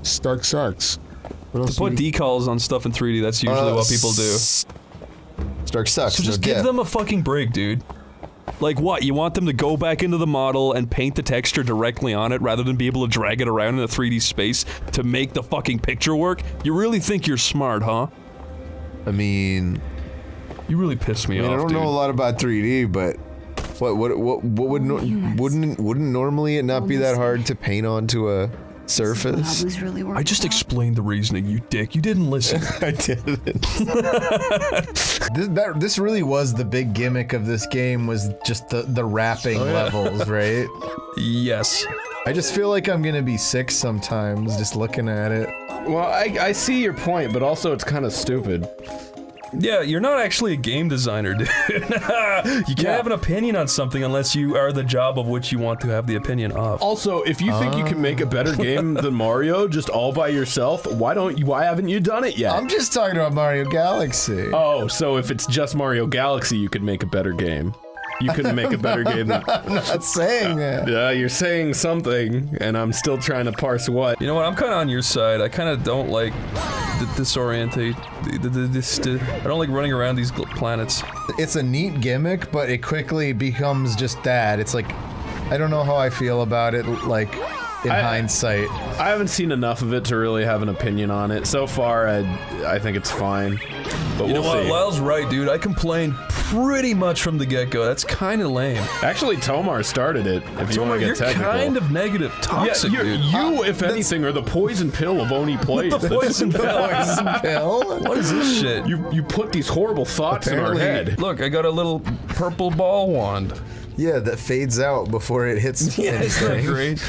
Stark sucks. To put decals on stuff in 3D, that's usually what people do. Stark sucks. So just give them a fucking break, dude. Like what? You want them to go back into the model and paint the texture directly on it rather than be able to drag it around in a 3D space to make the fucking picture work? You really think you're smart, huh? I mean, you really piss me off, I don't know a lot about 3D, but what wouldn't normally it not be that hard to paint onto a surface? I just explained the reasoning, you dick. You didn't listen. I didn't. This really was the big gimmick of this game, was just the wrapping levels, right? Yes. I just feel like I'm gonna be sick sometimes just looking at it. Well, I see your point, but also it's kind of stupid. Yeah, you're not actually a game designer, dude. You can't have an opinion on something unless you are the job of which you want to have the opinion of. Also, if you think you can make a better game than Mario just all by yourself, why haven't you done it yet? I'm just talking about Mario Galaxy. Oh, so if it's just Mario Galaxy, you could make a better game. You couldn't make a better game than... I'm not saying that. Yeah, you're saying something, and I'm still trying to parse what. You know what, I'm kind of on your side. I kind of don't like disorientate. I don't like running around these planets. It's a neat gimmick, but it quickly becomes just that. It's like, I don't know how I feel about it, like, in hindsight. I haven't seen enough of it to really have an opinion on it. So far, I think it's fine. But you know what, Lyle's right, dude. I complained pretty much from the get-go. That's kind of lame. Actually, Tomar started it, if you want to get technical. You're kind of negative, toxic, dude. You, if anything, are the poison pill of Oneyplays. The poison pill? Poison pill? What is this shit? You put these horrible thoughts in our head. Look, I got a little purple ball wand. Yeah, that fades out before it hits anything. Great.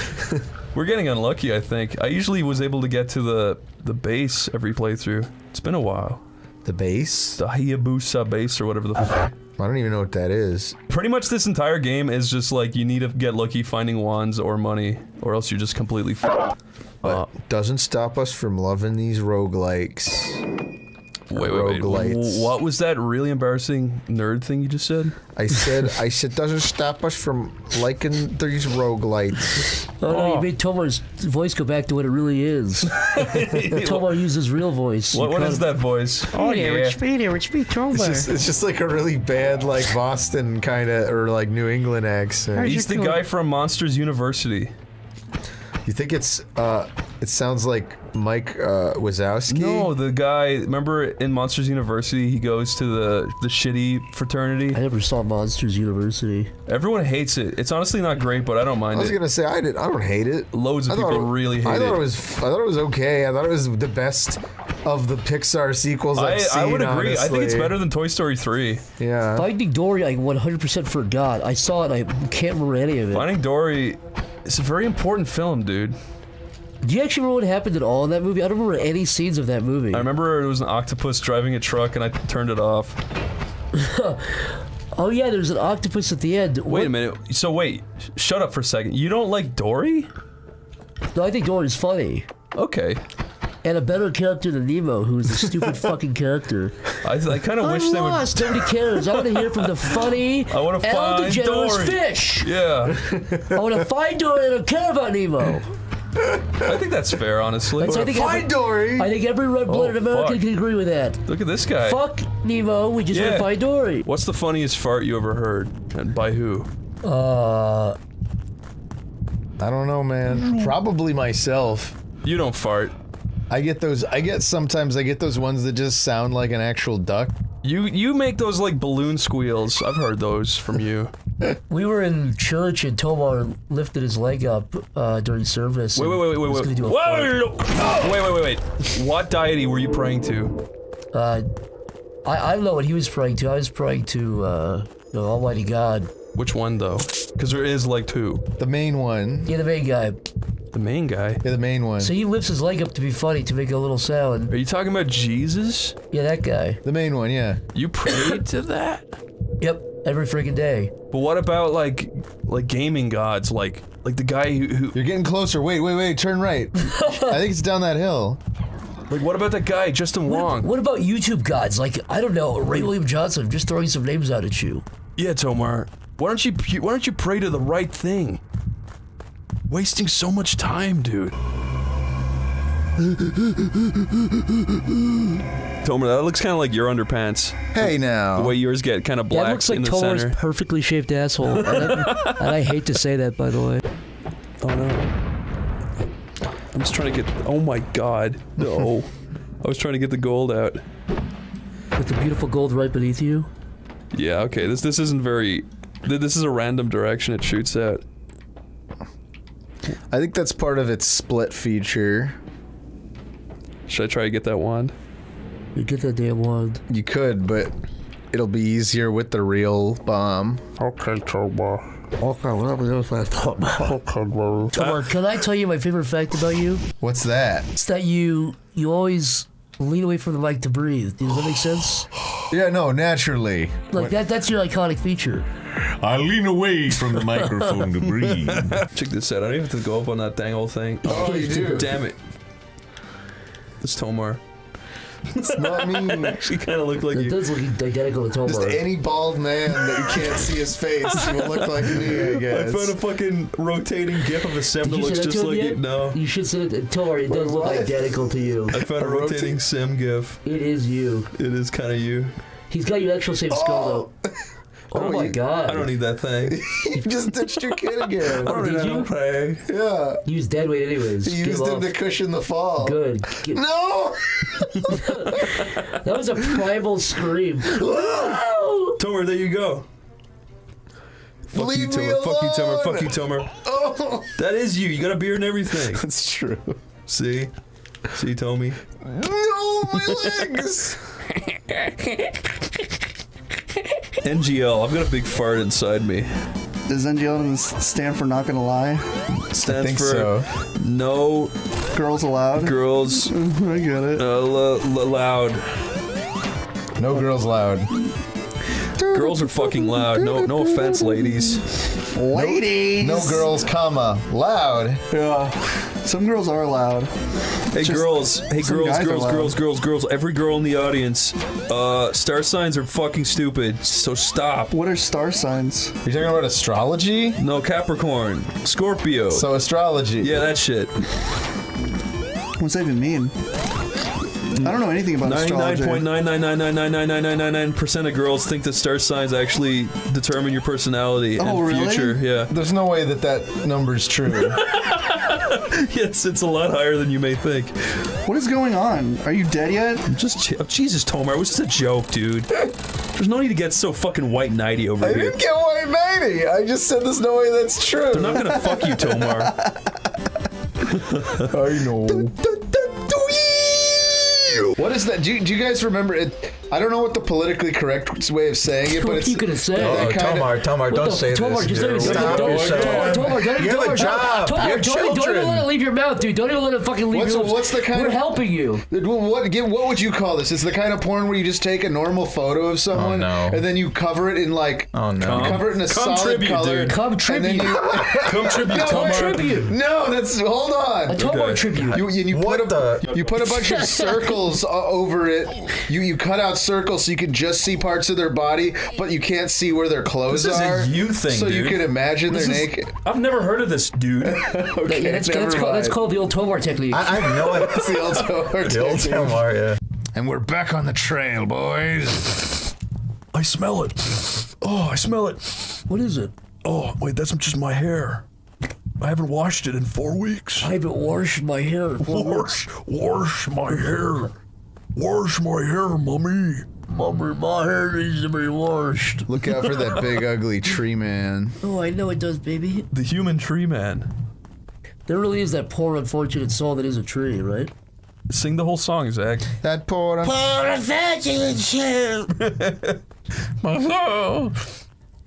We're getting unlucky, I think. I usually was able to get to the base every playthrough. It's been a while. The base? The Hayabusa base or whatever the fuck. I don't even know what that is. Pretty much this entire game is just like you need to get lucky finding wands or money, or else you're just completely fucked. But doesn't stop us from loving these roguelikes. Wait. What was that really embarrassing nerd thing you just said? I said doesn't stop us from liking these roguelites. Oh no, you made Tomar's voice go back to what it really is. Tomar uses real voice. What is that voice? Oh yeah, it's me, Tomar. It's just like a really bad, like Boston kind of, or like New England accent. He's the guy from Monsters University. You think it's, it sounds like Mike Wazowski? No, the guy, remember in Monsters University, he goes to the shitty fraternity? I never saw Monsters University. Everyone hates it. It's honestly not great, but I don't mind it. I was gonna say, I don't hate it. Loads of people really hate it. I thought it was okay. I thought it was the best of the Pixar sequels I've seen, I would agree. honestly. I think it's better than Toy Story 3. Yeah. Finding Dory, I 100% forgot. I saw it, I can't remember any of it. Finding Dory, it's a very important film, dude. Do you actually remember what happened at all in that movie? I don't remember any scenes of that movie. I remember it was an octopus driving a truck and I turned it off. Oh yeah, there's an octopus at the end. Wait a minute. So wait, shut up for a second. You don't like Dory? No, I think Dory's funny. Okay. And a better character than Nemo, who's a stupid fucking character. I kind of wish they would. Lost. Nobody cares. I want to hear from the funny, I want to Ellen find DeGeneres Dory. fish. Yeah. I want to find Dory. I don't care about Nemo. I think that's fair, honestly. Find Dory. I think every red-blooded American fuck. can agree with that. Look at this guy. Fuck Nemo. We just want to find Dory. What's the funniest fart you ever heard, and by who? I don't know, man. Probably myself. You don't fart. Sometimes I get those ones that just sound like an actual duck. You make those like balloon squeals. I've heard those from you. We were in church and Tomar lifted his leg up during service. Wait. What deity were you praying to? I don't know what he was praying to. I was praying to the Almighty God. Which one though? Because there is like two. The main one. Yeah, the main guy. The main guy? Yeah, the main one. So he lifts his leg up to be funny, to make a little sound. Are you talking about Jesus? Yeah, that guy. The main one, yeah. You prayed to that? Yep, every freaking day. But what about like gaming gods, like the guy who You're getting closer. Wait, turn right. I think it's down that hill. Like what about that guy, Justin Wong? What about YouTube gods? Like, I don't know, Ray William Johnson. I'm just throwing some names out at you. Yeah, Tomar. Why don't you pray to the right thing? Wasting so much time, dude. Tomar, that looks kind of like your underpants. Hey now. The way yours get kind of black That looks like in the Tomar's center. perfectly shaped asshole. And I hate to say that, by the way. Oh no. I'm just trying to get. Oh my god. No. I was trying to get the gold out. With the beautiful gold right beneath you? Yeah, okay. This isn't very. This is a random direction it shoots at. I think that's part of its split feature. Should I try to get that wand? You get that damn wand. You could, but it'll be easier with the real bomb. Okay, Tomar. Okay, whatever else I thought. Tomar, can I tell you my favorite fact about you? What's that? It's that you always lean away from the mic to breathe. Does that make sense? Yeah, no, naturally. Like that's your iconic feature. I lean away from the microphone to breathe. Check this out. I don't even have to go up on that dang old thing. Oh, you do? Damn it. It's Tomar. It's not me. It actually kind of looked like It you. does look identical to Tomar. Just any bald man that you can't see his face will look like me, I guess. I found a fucking rotating gif of a sim that Did you looks send it just to him like yet? it. No. You should send it to Tomar. It does look What? identical to you. I found a rotating sim gif. It is you. It is kind of you. He's got your actual same skull though. Oh my god. I don't need that thing. You just ditched your kid again. I don't need Did that you? pay. Yeah. He was dead weight anyways. He used him to cushion the fall. Good. No! That was a primal scream. Tomar, there you go. Fuck Leave you, me Tomar. Fuck you, Tomar. alone. Fuck you, Tomar. Oh! That is you. You got a beard and everything. That's true. See? See, Tommy? No, my legs! NGL, I've got a big fart inside me. Does NGL stand for not gonna lie? Stands for no girls allowed. Girls. I get it. Loud. No girls allowed. Girls are fucking loud. No offense, ladies. Ladies. No girls, comma, loud. Yeah. Some girls are loud. Hey girls. Girls. Every girl in the audience. Star signs are fucking stupid. So stop. What are star signs? You talking about astrology? No, Capricorn. Scorpio. So astrology. Yeah, that shit. What's that even mean? I don't know anything about astrology. 99.9999999% of girls think that star signs actually determine your personality and future. Yeah. There's no way that number's true. It's a lot higher than you may think. What is going on? Are you dead yet? Jesus, Tomar, it was just a joke, dude. There's no need to get so fucking white knighty over I here. didn't get white knighty. I just said there's no way that's true. They're not gonna fuck you, Tomar. I know. What is that? Do you guys remember it? I don't know what the politically correct way of saying it, but it's... What are you gonna say? Tomar, don't say Tomar, this. Tomar, You have a job. You have children. Don't even let it leave your mouth, dude. Don't even let it fucking leave your mouth. What's the kind We're of... helping you. What would you call this? It's the kind of porn where you just take a normal photo of someone and then you cover it in like... Oh, no. You cover it in a solid color. Dude. Come tribute. Come tribute, Tomar. No, that's... Hold on. A Tomar tribute. You put a bunch of circles over it. You cut out circles so you can just see parts of their body, but you can't see where their clothes are. This is a you thing, so dude. you can imagine they're naked. I've never heard of this, dude. Okay, yeah, that's called the old Tomar technique. I have no idea. It's the old Tomar technique. The old Tomar, yeah. And we're back on the trail, boys. I smell it. Oh, I smell it. What is it? Oh, wait, that's just my hair. I haven't washed it in 4 weeks. I haven't washed my hair. Wash my hair. Wash my hair, mommy. Mommy, my hair needs to be washed. Look out for that big ugly tree man. Oh, I know it does, baby. The human tree man. There really is that poor unfortunate soul that is a tree, right? Sing the whole song, Zach. That poor unfortunate soul. My soul.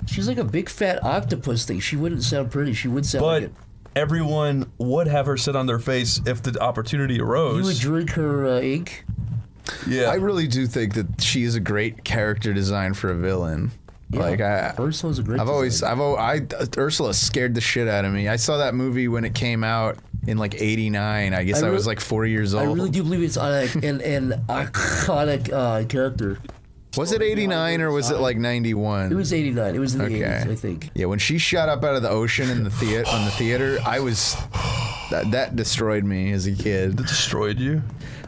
She's like a big fat octopus thing. She wouldn't sound pretty. She would sound like it. Everyone would have her sit on their face if the opportunity arose. You would drink her ink? Yeah. I really do think that she is a great character design for a villain. Yeah, like Ursula's a great Ursula scared the shit out of me. I saw that movie when it came out in like '89. I guess I was like 4 years old. I really do believe it's an iconic character. Was it '89 or was it like '91? It was '89. It was in the '80s, I think. Yeah, when she shot up out of the ocean in the theater, I was that destroyed me as a kid. That destroyed you?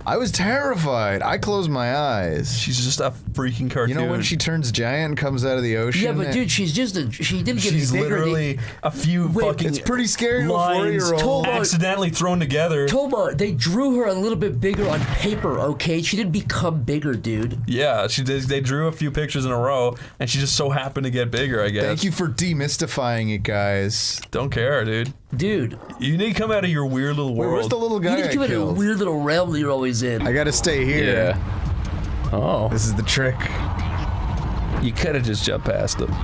I was terrified. I closed my eyes. She's just a freaking cartoon. You know when she turns giant and comes out of the ocean? Yeah, but dude, she didn't get any bigger. She's literally a few fucking. It's pretty scary. Lines 4-year-old accidentally thrown together. Tomar, they drew her a little bit bigger on paper. Okay, she didn't become bigger, dude. Yeah, she did. They drew a few pictures in a row, and she just so happened to get bigger. I guess. Thank you for demystifying it, guys. Don't care, dude. Dude, you need to come out of your weird little world. Where's the little guy? You need to come out of a weird little realm that you're always in. I gotta stay here. Yeah. Oh. This is the trick. You could have just jumped past him.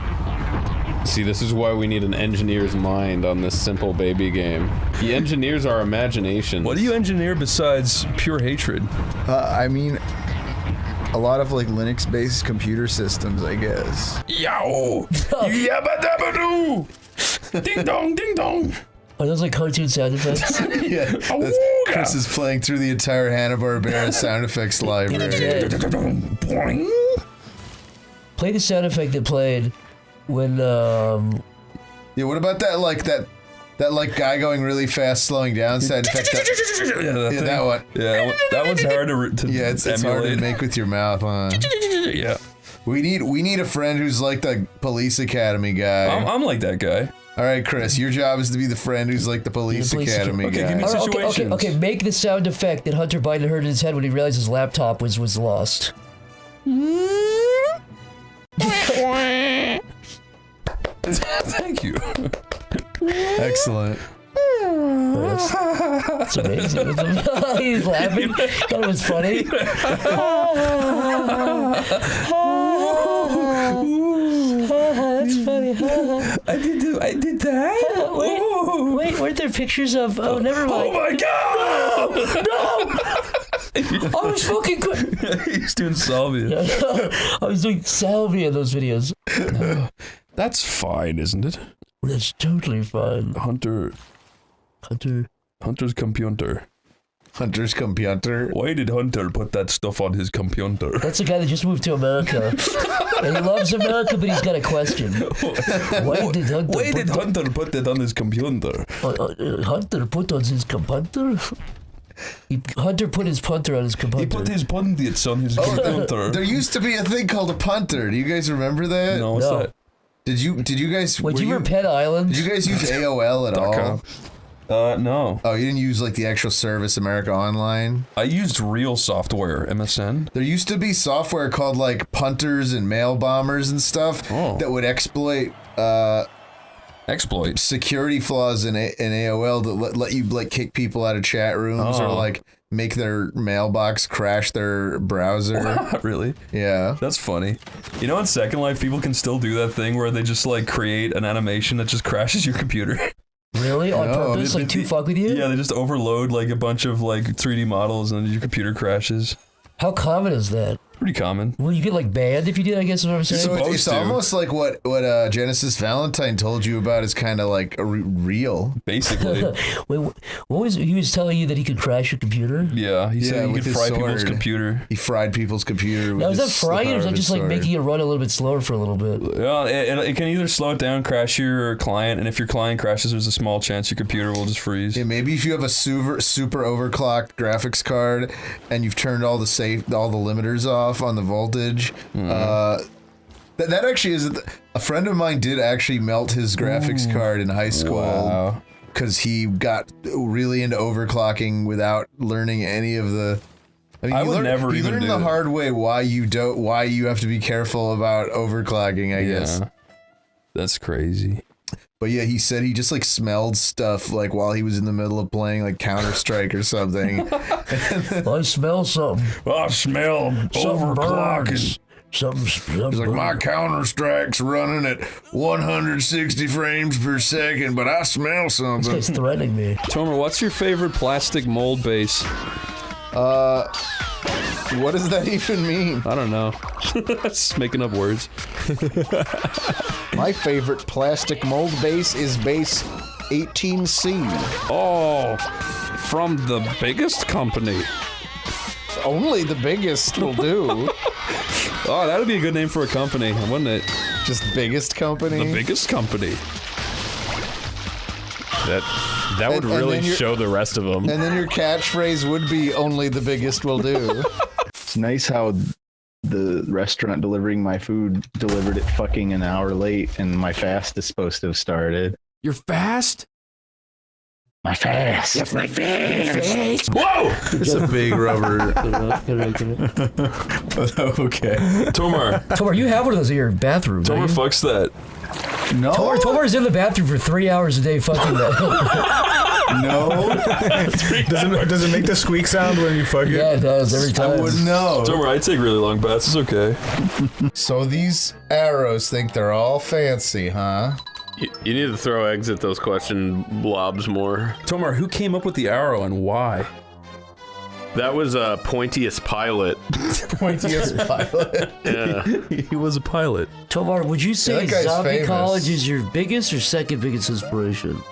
See, this is why we need an engineer's mind on this simple baby game. He engineers our imagination. What do you engineer besides pure hatred? I mean, a lot of like Linux-based computer systems, I guess. Yow! Yabba dabba doo! Ding dong, ding dong! Are those like cartoon sound effects? Yeah, Chris is playing through the entire Hanna-Barbera sound effects library. Play the sound effect that played when Yeah, what about that like that guy going really fast slowing down sound effect? That one. Yeah, that one's hard to yeah, it's hard to make with your mouth, huh? Yeah. We need a friend who's like the police academy guy. I'm like that guy. All right, Chris, your job is to be the friend who's like the police academy guy. Give me situations. Okay, make the sound effect that Hunter Biden heard in his head when he realized his laptop was lost. Thank you. Excellent. That's amazing. He's laughing. That was funny. That's funny. I did that. Wait, weren't there pictures of? Oh, never mind. Oh my god! No! I was fucking good. He's doing salvia. I was doing salvia in those videos. That's fine, isn't it? That's totally fine. Hunter's computer. Hunter's computer. Why did Hunter put that stuff on his computer? That's the guy that just moved to America. And he loves America, but he's got a question. Why did Hunter put that on his computer? Hunter put on his computer? Hunter put his punter on his computer. He put his pundits on his computer. There used to be a thing called a punter. Do you guys remember that? No, what's that? Did you guys? Wait, you were Pet Island? Did you guys use AOL at all? No. Oh, you didn't use like the actual service America Online? I used real software, MSN. There used to be software called like punters and mail bombers and stuff that would exploit security flaws in AOL that let you like kick people out of chat rooms or like make their mailbox crash their browser. Really? Yeah. That's funny. You know, in Second Life, people can still do that thing where they just like create an animation that just crashes your computer. Really? On purpose? Like to fuck with you? Yeah, they just overload like a bunch of like 3D models and your computer crashes. How common is that? Pretty common. Well, you get like banned if you did, I guess is what I'm saying. So it's almost like what Genesis Valentine told you about is kind of like real. Basically. Wait, what was he was telling you that he could crash your computer? Yeah, he said he could fry people's computer. He fried people's computer. Now, is that frying or is that just like making it run a little bit slower for a little bit? Yeah, it can either slow it down, crash your client, and if your client crashes, there's a small chance your computer will just freeze. Yeah, maybe if you have a super overclocked graphics card and you've turned all the limiters off on the voltage. That actually is a friend of mine did actually melt his graphics card in high school because he got really into overclocking without learning any of the. I mean, you learn the hard way why you have to be careful about overclocking. I guess that's crazy. But yeah, he said he just like smelled stuff like while he was in the middle of playing like Counter-Strike or something. I smell something. I smell overclocking. Something He's like, my Counter-Strike's running at 160 frames per second, but I smell something. This guy's threatening me. Tomar, what's your favorite plastic mold base? What does that even mean? I don't know. Just making up words. My favorite plastic mold base is base 18C. Oh, from the biggest company. Only the biggest will do. Oh, that would be a good name for a company, wouldn't it? Just biggest company? The biggest company. That would really show the rest of them. And then your catchphrase would be only the biggest will do. It's nice how the restaurant delivering my food delivered it fucking an hour late and my fast is supposed to have started. Your fast? My fast. Yes, my fast. Whoa! It's a big rubber. Okay. Tomar, you have one of those in your bathroom. Tomar fucks that. No. Tomar's in the bathroom for 3 hours a day fucking that. No. Does it make the squeak sound when you fuck it? Yeah, it does every time. I wouldn't know. Tomar, I take really long baths. It's okay. So these arrows think they're all fancy, huh? You need to throw eggs at those question blobs more. Tomar, who came up with the arrow and why? That was Pointiest Pilot. Pointiest Pilot? Yeah. He was a pilot. Tomar, would you say Zombie famous. College is your biggest or second biggest inspiration?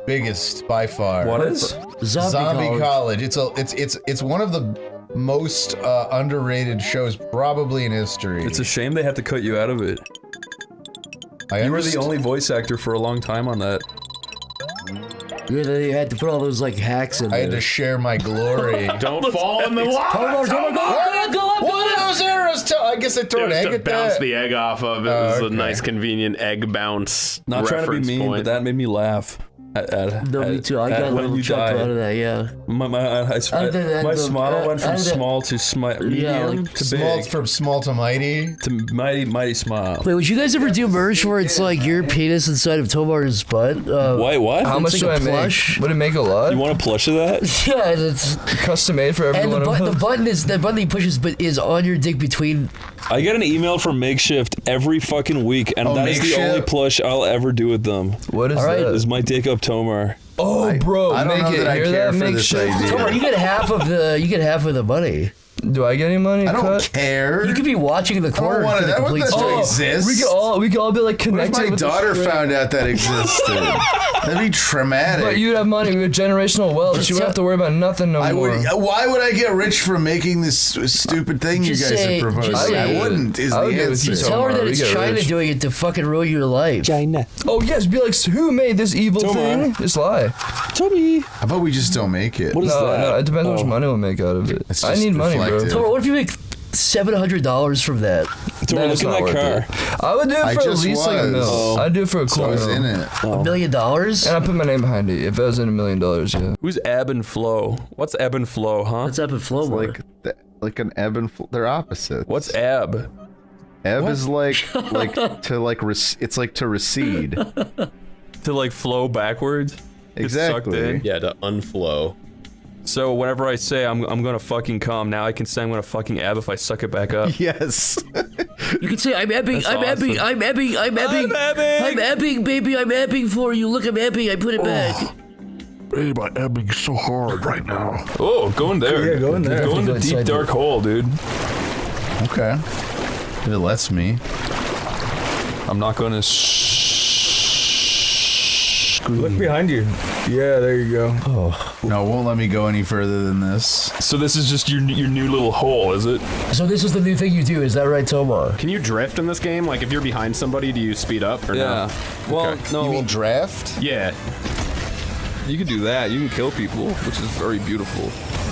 Biggest by far. What is? Zombie College. It's one of the most underrated shows probably in history. It's a shame they had to cut you out of it. You were the only voice actor for a long time on that. Yeah, they had to put all those like hacks in there. I had to share my glory. Don't fall in the water. Go up. What are those arrows? I guess I throw an egg at bounce that. the egg off of it. It was a nice, convenient egg bounce. Not trying to be mean, but that made me laugh. Me too. I got a little chuckle out of that, yeah. My smile went from small to medium to big. From small to mighty. To mighty smile. Wait, would you guys ever do merch where it's like your penis inside of Tomar's butt? Wait, what? How much do I make? Would it make a lot? You want a plush of that? Yeah, it's custom made for everyone. And the button that he pushes is on your dick between I get an email from Makeshift every fucking week, and that is the only plush I'll ever do with them. What is that? Is my dick up Tomar. Oh, bro, I don't know that I care for this idea. Tomar, you get half of the money. Do I get any money? I don't care. You could be watching the corner for the complete to exist. We could all be like connected. What if my daughter found out that existed? That'd be traumatic. But you'd have money. We have generational wealth. You wouldn't have to worry about nothing no more. Why would I get rich from making this stupid thing you guys are proposing? I wouldn't. Is the answer? Just tell her that it's China doing it to fucking ruin your life. China. Oh yes, be like, who made this evil thing? Just lie. Tommy. How about we just don't make it? What is that? No, it depends how much money we'll make out of it. I need money, bro. Tomar, what if you make $700 from that? Tomar, look in that car. I would do it for at least like $1 million. I'd do it for a cool I was in it. $1 million? And I put my name behind it. If I was in $1 million, yeah. Who's ebb and flow? What's ebb and flow, huh? What's ebb and flow? Like an ebb and flow. They're opposites. What's ebb? Ebb is it's like to recede. To like flow backwards? Exactly. Yeah, to unflow. So whenever I say I'm gonna fucking come, now I can say I'm gonna fucking ebb if I suck it back up. Yes. You can say I'm ebbing, I'm ebbing, I'm ebbing, I'm ebbing, I'm ebbing, baby, I'm ebbing for you. Look, I'm ebbing, I put it back. Babe, I'm ebbing so hard right now. Oh, go in there. Yeah, go in there. Go in the deep dark hole, dude. Okay. If it lets me. I'm not gonna Look behind you. Yeah, there you go. Oh. No, it won't let me go any further than this. So this is just your new little hole, is it? So this is the new thing you do, is that right, Tomar? Can you drift in this game? Like, if you're behind somebody, do you speed up or no? Well, no. You mean draft? Yeah. You can do that. You can kill people, which is very beautiful.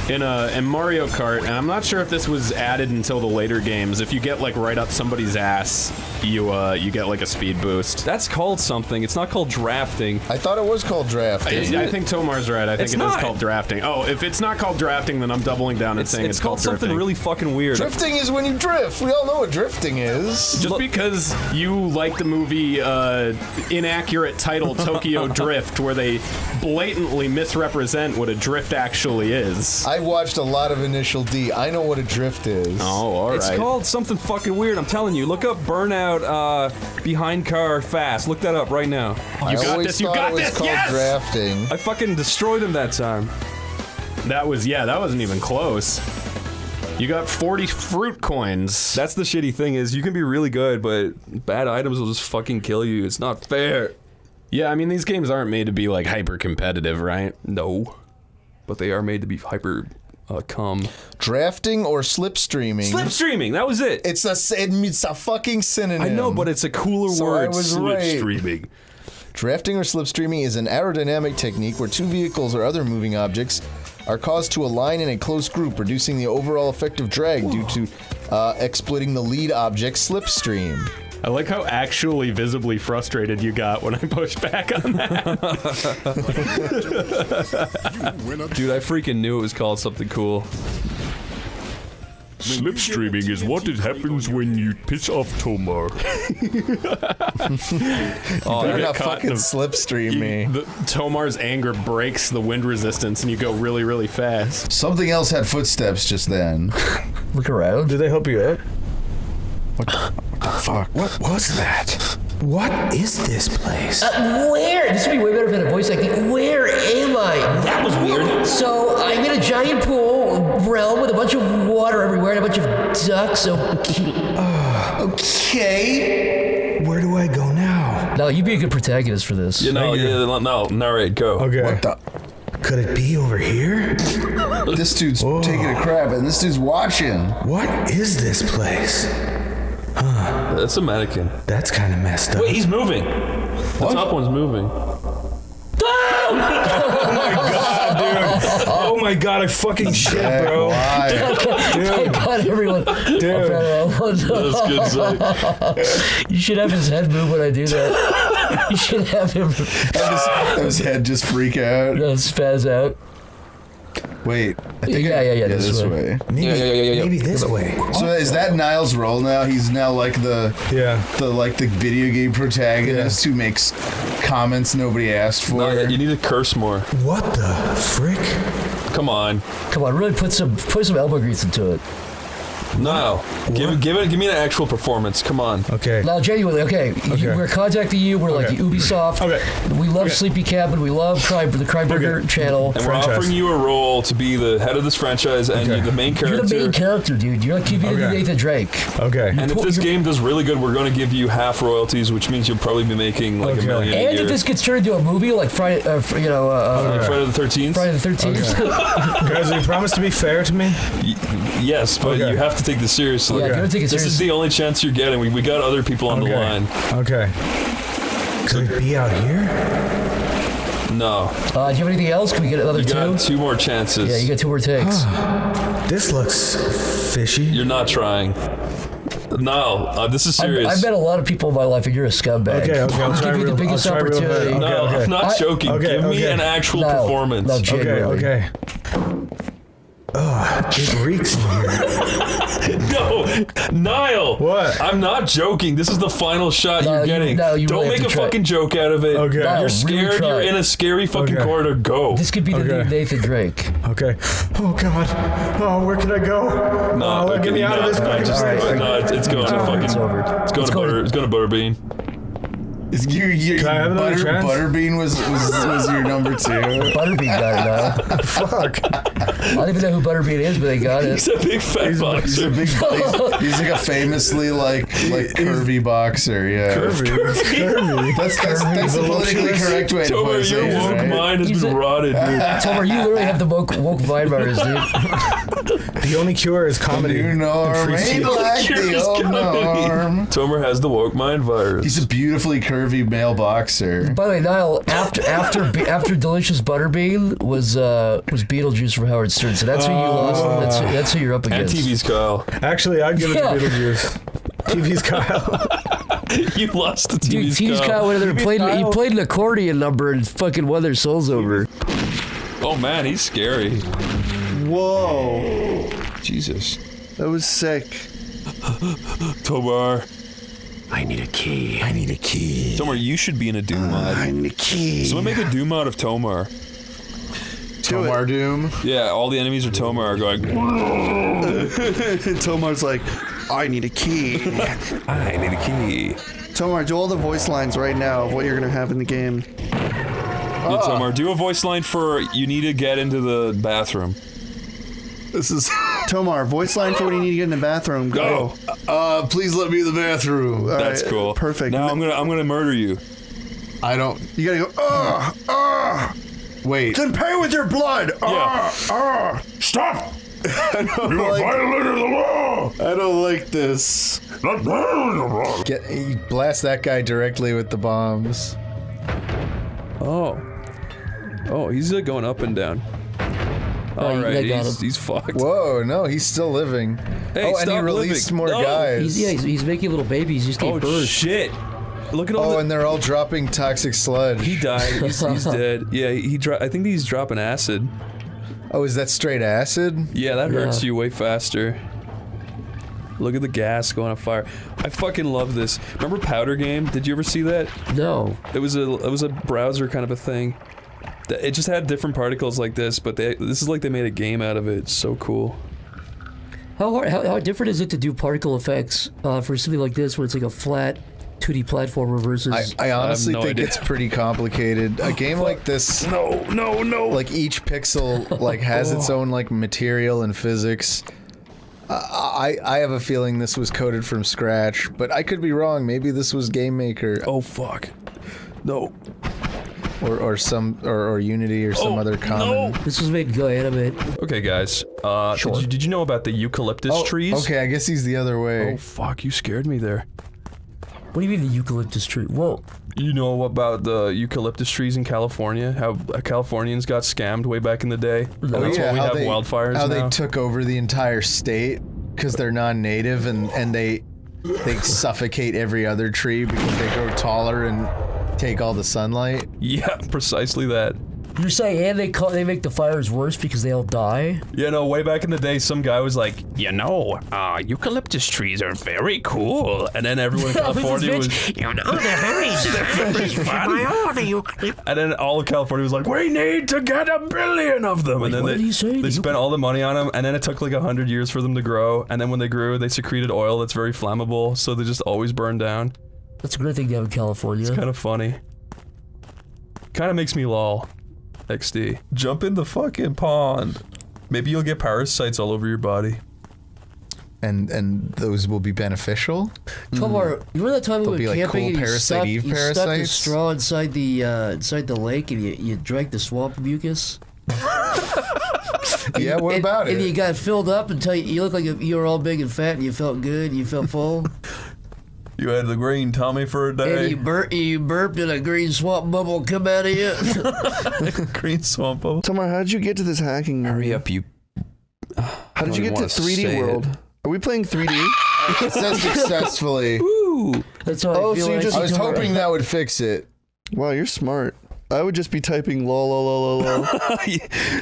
In Mario Kart, and I'm not sure if this was added until the later games, if you get like right up somebody's ass, you get like a speed boost. That's called something. It's not called drafting. I thought it was called drafting. I think Tomar's right. I think it is called drafting. Oh, if it's not called drafting, then I'm doubling down and saying it's called drifting. Something really fucking weird. Drifting is when you drift. We all know what drifting is. Just because you like the movie inaccurate title Tokyo Drift, where they blatantly misrepresent what a drift actually is. I watched a lot of Initial D. I know what a drift is. Oh, all right. It's called something fucking weird. I'm telling you. Look up Burnout behind car fast. Look that up right now. You got this. You got this. Yes. Drafting. I fucking destroyed him that time. That wasn't even close. You got 40 fruit coins. That's the shitty thing is you can be really good, but bad items will just fucking kill you. It's not fair. Yeah, I mean, these games aren't made to be like hyper competitive, right? No. But they are made to be hyper drafting or slipstreaming. Slipstreaming, that was it. It's a fucking synonym. I know, but it's a cooler word. I was slipstreaming. Right. Drafting or slipstreaming is an aerodynamic technique where two vehicles or other moving objects are caused to align in a close group, reducing the overall effect of drag due to exploiting the lead object's slipstream. I like how actually visibly frustrated you got when I pushed back on that. Dude, I freaking knew it was called something cool. Slipstreaming is what it happens when you piss off Tomar. You're not fucking slipstream me. Tomar's anger breaks the wind resistance and you go really, really fast. Something else had footsteps just then. Look around. Did they help you out? What the fuck? What was that? What is this place? Where? This would be way better than a voice acting. Where am I? That was weird. So I'm in a giant pool realm with a bunch of water everywhere and a bunch of ducks. Okay. Where do I go now? No, you'd be a good protagonist for this. No, narrate, go. Okay. What the? Could it be over here? This dude's taking a crap and this dude's watching. What is this place? Huh. That's a mannequin. That's kind of messed up. Wait, he's moving. The top one's moving. Oh my god, dude. Oh my god, I fucking shit, bro. Dude. God, everyone. Dude. That's good sight. You should have his head move when I do that. You should have him. Have his head just freak out. No, spaz out. Wait. I think yeah, this way. Maybe this way. So is that Niles' role now? He's now like the video game protagonist who makes comments nobody asked for. No, you need to curse more. What the frick? Come on, really put some elbow grease into it. No, give me an actual performance. Come on. Okay. Now, genuinely, okay. We're contacting you. We're like Ubisoft. Okay. We love Sleepy Cabin. We love the Cryburger channel. And we're offering you a role to be the head of this franchise and you're the main character. You're the main character, dude. You're like keeping Nathan Drake. Okay. And if this game does really good, we're going to give you half royalties, which means you'll probably be making like $1 million a year. And if this gets turned into a movie, like Friday the 13th. Friday the 13th. Guys, you promise to be fair to me? Yes, but you have to take this seriously. Yeah, take it seriously. This is the only chance you're getting. We got other people on the line. Okay. Could we be out here? No. Do you have anything else? Can we get another two? You got 2 more chances. Yeah, you got 2 more takes. This looks fishy. You're not trying. No, this is serious. I've met a lot of people in my life, and you're a scumbag. Okay, I'll give you the biggest opportunity. No, I'm not joking. Give me an actual performance. No, genuinely. Okay. Oh, it reeks in here. No, Niall. What? I'm not joking. This is the final shot you're getting. You Don't really make a fucking joke out of it. Okay. Niall, You're scared. Really You're in a scary fucking corridor. Go. This could be the new Nathan Drake. Okay. Oh God. Oh, where can I go? No, get me out of this fucking place. No, it's going to fucking. It's over. It's going to butter. It's going to Butterbean. Can I have another chance? Butterbean was your number 2. Butterbean got it now. Fuck. I don't even know who Butterbean is, but they got it. He's a big fat boxer. He's like a famously like curvy boxer. Yeah. Curvy. That's the politically correct way to Tomar, put it. your woke mind has been rotted, dude. Tomar, you literally have the woke mind virus, dude. The only cure is comedy. The new norm. Ain't like the old norm. Tomar has the woke mind virus. He's a beautifully curvy male boxer. By the way, Niall, after Delicious Butterbean was Beetlejuice from Howard Stern, so that's who you lost. That's who you're up against. And TV's Kyle. Actually, I'd give it to Beetlejuice. TV's Kyle. You lost to Dude, TV's Kyle went in there and played an accordion number and fucking won their souls over. Oh man, he's scary. Whoa. Jesus. That was sick. Tomar. I need a key. Tomar, you should be in a Doom mod. I need a key. Someone make a Doom mod of Tomar. Tomar Doom? Yeah, all the enemies of Tomar are going. Tomar's like, I need a key. I need a key. Tomar, do all the voice lines right now of what you're going to have in the game. Yeah, Tomar, do a voice line for you need to get into the bathroom. This is Tomar, voice line for when you need to get in the bathroom. Go. Please let me in the bathroom. That's right, cool. Perfect. Now I'm gonna murder you. I don't. You gotta go. Wait. Then pay with your blood. Stop! You are violating the law! I don't like this. Blast that guy directly with the bombs. Oh, he's going up and down. All right, he's fucked. Whoa, no, he's still living. Hey, and he released more guys. He's making little babies. He's getting birds. Shit! Look at all. And they're all dropping toxic sludge. He died. He's dead. Yeah, I think he's dropping acid. Oh, is that straight acid? Yeah, that hurts you way faster. Look at the gas going on fire. I fucking love this. Remember Powder Game? Did you ever see that? No. It was a browser kind of a thing. It just had different particles like this, but this is like they made a game out of it. It's so cool. How different is it to do particle effects for something like this, where it's like a flat 2D platformer versus? I honestly think it's pretty complicated. A game like this, no. Like each pixel like has its own like material and physics. I have a feeling this was coded from scratch, but I could be wrong. Maybe this was Game Maker. Oh fuck, no. Or Unity or some other common. No. This was made Go Animate. Okay, guys. Sure. Did you know about the eucalyptus trees? Okay, I guess he's the other way. Oh fuck, you scared me there. What do you mean the eucalyptus tree? Whoa. You know about the eucalyptus trees in California? How Californians got scammed way back in the day? And that's why we have wildfires now. How they took over the entire state because they're non-native and they suffocate every other tree because they grow taller and take all the sunlight. Yeah, precisely that. You're saying, and they make the fires worse because they all die? Yeah, no, way back in the day, some guy was like, eucalyptus trees are very cool. And then everyone in California was... they're very fun. And then all of California was like, we need to get 1 billion of them. Wait, and then they spent all the money on them, and then it took like 100 years for them to grow. And then when they grew, they secreted oil that's very flammable, so they just always burn down. That's a great thing to have in California. It's kind of funny. Kind of makes me lol. XD. Jump in the fucking pond. Maybe you'll get parasites all over your body. And those will be beneficial? Tomar, you remember that time we went be like camping cool and you stuck the parasites? straw inside the lake and you drank the swamp mucus? Yeah, what about it? And you got filled up until you looked like you were all big and fat and you felt good, you felt full. You had the green tummy for a day. And you burped and a green swamp bubble come out of you. Green swamp bubble. Tomar, how did you get to this hacking? Hurry up, you. How did you get to 3D World? Are we playing 3D? It says successfully. Ooh. That's how I feel. So you just I was hoping that would fix it. Wow, you're smart. I would just be typing lol.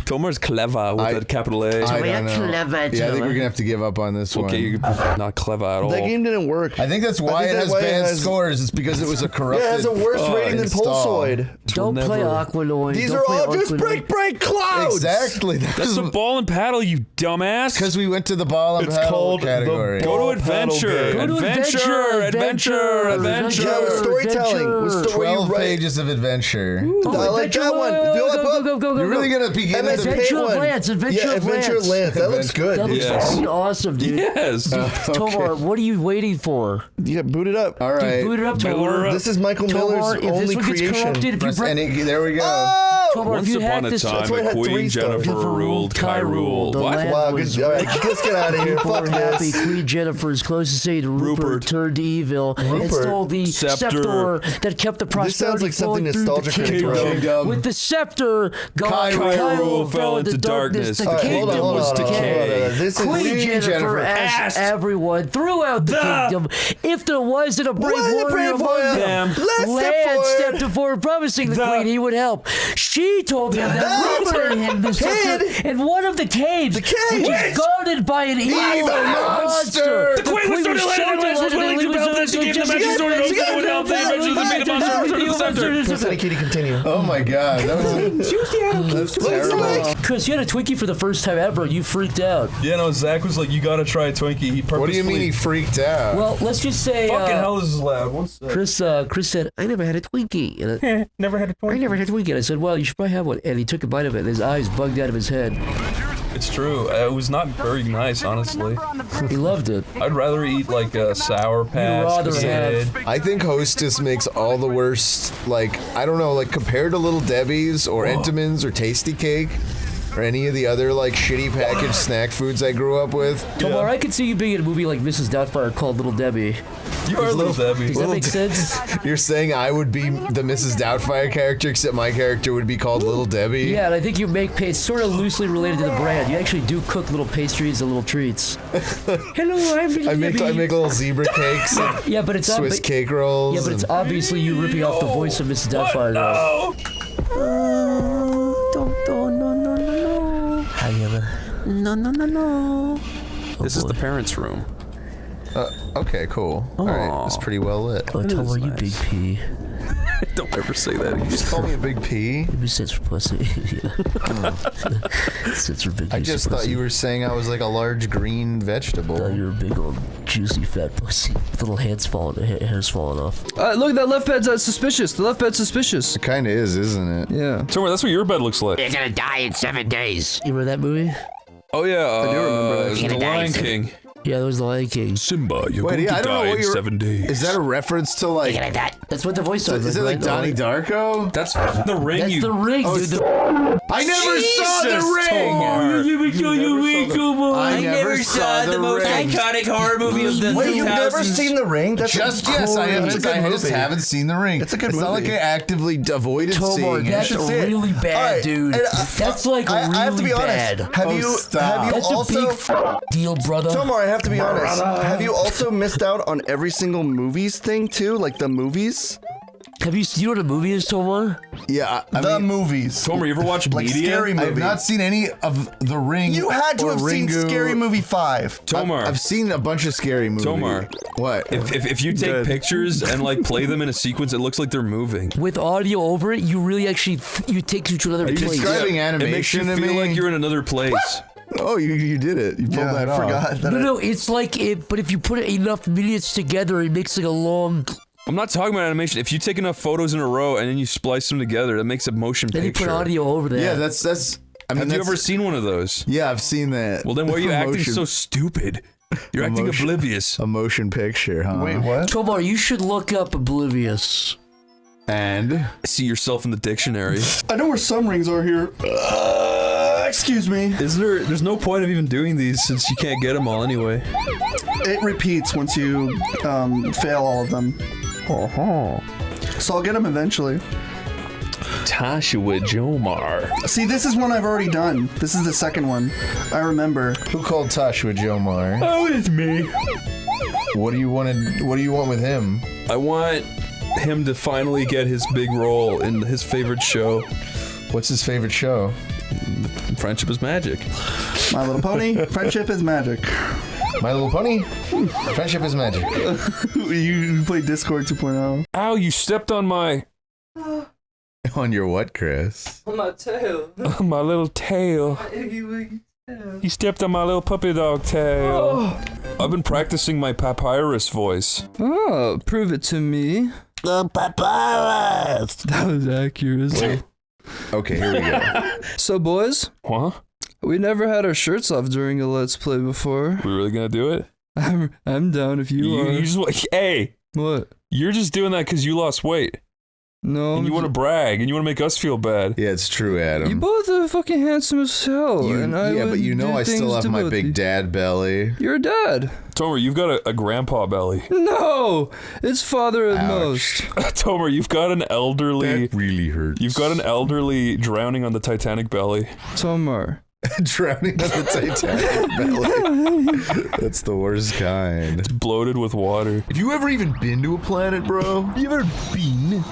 Tomar's clever with a capital A. I don't know. Yeah, I think we're gonna have to give up on this one. Okay, you're not clever at all. That game didn't work. I think that's why it has bad scores. It's because it was a corrupted. Yeah, it has a worse rating than Pulsoid. Don't play Aquanoid. These are all just break clouds. Exactly. That's the ball and paddle, you dumbass. Because we went to the ball and paddle category. Go to adventure. Adventure. Yeah, with storytelling. 12 pages of adventure. I like that one. Go. You're really gonna be getting Adventure of Lance. Adventure of Lance. That looks good. That looks fucking awesome, dude. Yes. Tomar, what are you waiting for? Yeah, boot it up. All right. Dude, boot it up, Tomar. This is Michael Miller's only creation. There we go. Tomar, Once upon a time, a Queen Jennifer ruled Hyrule. Wow, good. All right, let's get out of here. Fuck happy. this. Queen Jennifer is close to saying Rupert turned evil and stole the scepter that kept the prosperity. This sounds like something nostalgic. With the scepter, Hyrule fell into darkness. The kingdom was decayed. Queen Jennifer asked everyone throughout the kingdom if there wasn't a brave warrior among them. Lance stepped forward, promising the queen he would help. She told him that Rupert hid the scepter in one of the caves, which is guarded by an evil monster. The queen was so delighted was willing to help that she gave the magic sword and that would help. They eventually defeated the monster and returned the scepter. Kitty, continue. Oh my god, that's terrible. Chris, you had a Twinkie for the first time ever. You freaked out. Yeah, no, Zach was like, you gotta try a Twinkie. He purposely... What do you mean he freaked out? Well, let's just say... Fucking hell, this is loud. What's that? Chris said, I never had a Twinkie. And Never had a Twinkie. I never had a Twinkie. And I said, well, you should probably have one. And he took a bite of it, and his eyes bugged out of his head. It's true. It was not very nice, honestly. He loved it. I'd rather eat like a Sour Patch. I think Hostess makes all the worst, like, I don't know, like compared to Little Debbie's or Entenmann's or Tasty Cake or any of the other like shitty packaged snack foods I grew up with. Tomar, I could see you being in a movie like Mrs. Doubtfire called Little Debbie. You are Little Debbie. Does that make sense? You're saying I would be the Mrs. Doubtfire character, except my character would be called Little Debbie? Yeah, and I think you make sort of loosely related to the brand. You actually do cook little pastries and little treats. Hello, I'm Little Debbie. I make little zebra cakes. Yeah, but it's Swiss cake rolls. Yeah, but it's obviously you ripping off the voice of Mrs. Doubtfire. No. This is the parents' room. Okay, cool. All right, it's pretty well lit. Oh, Tomar, you big P. Don't ever say that again. You just call me a big P? It stands for pussy. Stands for big. I just thought you were saying I was like a large green vegetable. No, you're a big old juicy fat pussy with little hairs falling off. Look, that left bed's suspicious. The left bed's suspicious. It kind of is, isn't it? Yeah. Tomar, that's what your bed looks like. You're gonna die in 7 days. You remember that movie? Oh yeah, I do remember that. The Lion King. Yeah, that was the Lion King. Simba, you're going to die in 7 days. Is that a reference to like? That's what the voice does. Is it like Donnie Darko? That's the ring. That's the ring, dude. I never saw the ring. I never saw the most iconic horror movie of the 2000s. Wait, you've never seen The Ring? That's just yes, I just haven't seen The Ring. It's a good movie. It's not like I actively avoided seeing it. That's really bad, dude. That's like really bad. I have to be honest. Have you That's also a big deal, brother? Tomar, I have to be honest. Have you also missed out on every single movies thing too, like the movies? Do you know what a movie is, Tomar? Yeah, the movies. Tomar, you ever watch like Media? Scary Movie? I've not seen any of The Ring. You had to have seen Ringu. Scary Movie 5. Tomar. I've seen a bunch of Scary movies. Tomar. What? If you take pictures and like play them in a sequence, it looks like they're moving. With audio over it, you really actually you take you to another place. Describing It makes you animation to feel me. like you're in another place. Oh, you did it. You pulled that off. I forgot that. No, it's like it, but if you put enough minutes together, it makes like a long. I'm not talking about animation. If you take enough photos in a row and then you splice them together, that makes a motion Then picture. you put audio over that. Yeah, that's. I mean, Have you ever seen one of those? Yeah, I've seen that. Well, then why are you acting so stupid? You're acting oblivious. A motion picture, huh? Wait, what? Tomar, you should look up Oblivious. And see yourself in the dictionary. I know where some rings are here. Excuse me. There's no point of even doing these since you can't get them all anyway. It repeats once you fail all of them. So I'll get them eventually. Joshua Jomar. See, this is one I've already done. This is the second one. I remember. Who called Joshua Jomar? Oh, it's me. What do you want with him? I want him to finally get his big role in his favorite show. What's his favorite show? Friendship is Magic. My Little Pony. Friendship is Magic. My Little Pony? Friendship is Magic. You play Discord 2.0. Ow, you stepped on my... On your what, Chris? On my tail. my little tail. You stepped on my little puppy dog tail. I've been practicing my papyrus voice. Oh, prove it to me. The papyrus! That was accurate. Okay, here we go. So, boys? Huh? We never had our shirts off during a Let's Play before. We really gonna do it? I'm down if you are. Hey! What? You're just doing that because you lost weight. No. And you want to brag, and you want to make us feel bad. Yeah, it's true, Adam. You both are fucking handsome as hell. But you know I still have my big dad belly. You're a dad. Tomar, you've got a grandpa belly. No! It's father at most. Tomar, you've got an elderly... That really hurts. You've got an elderly drowning on the Titanic belly. Tomar. Drowning on the Titanic belly. That's the worst kind. It's bloated with water. Have you ever even been to a planet, bro? You ever been?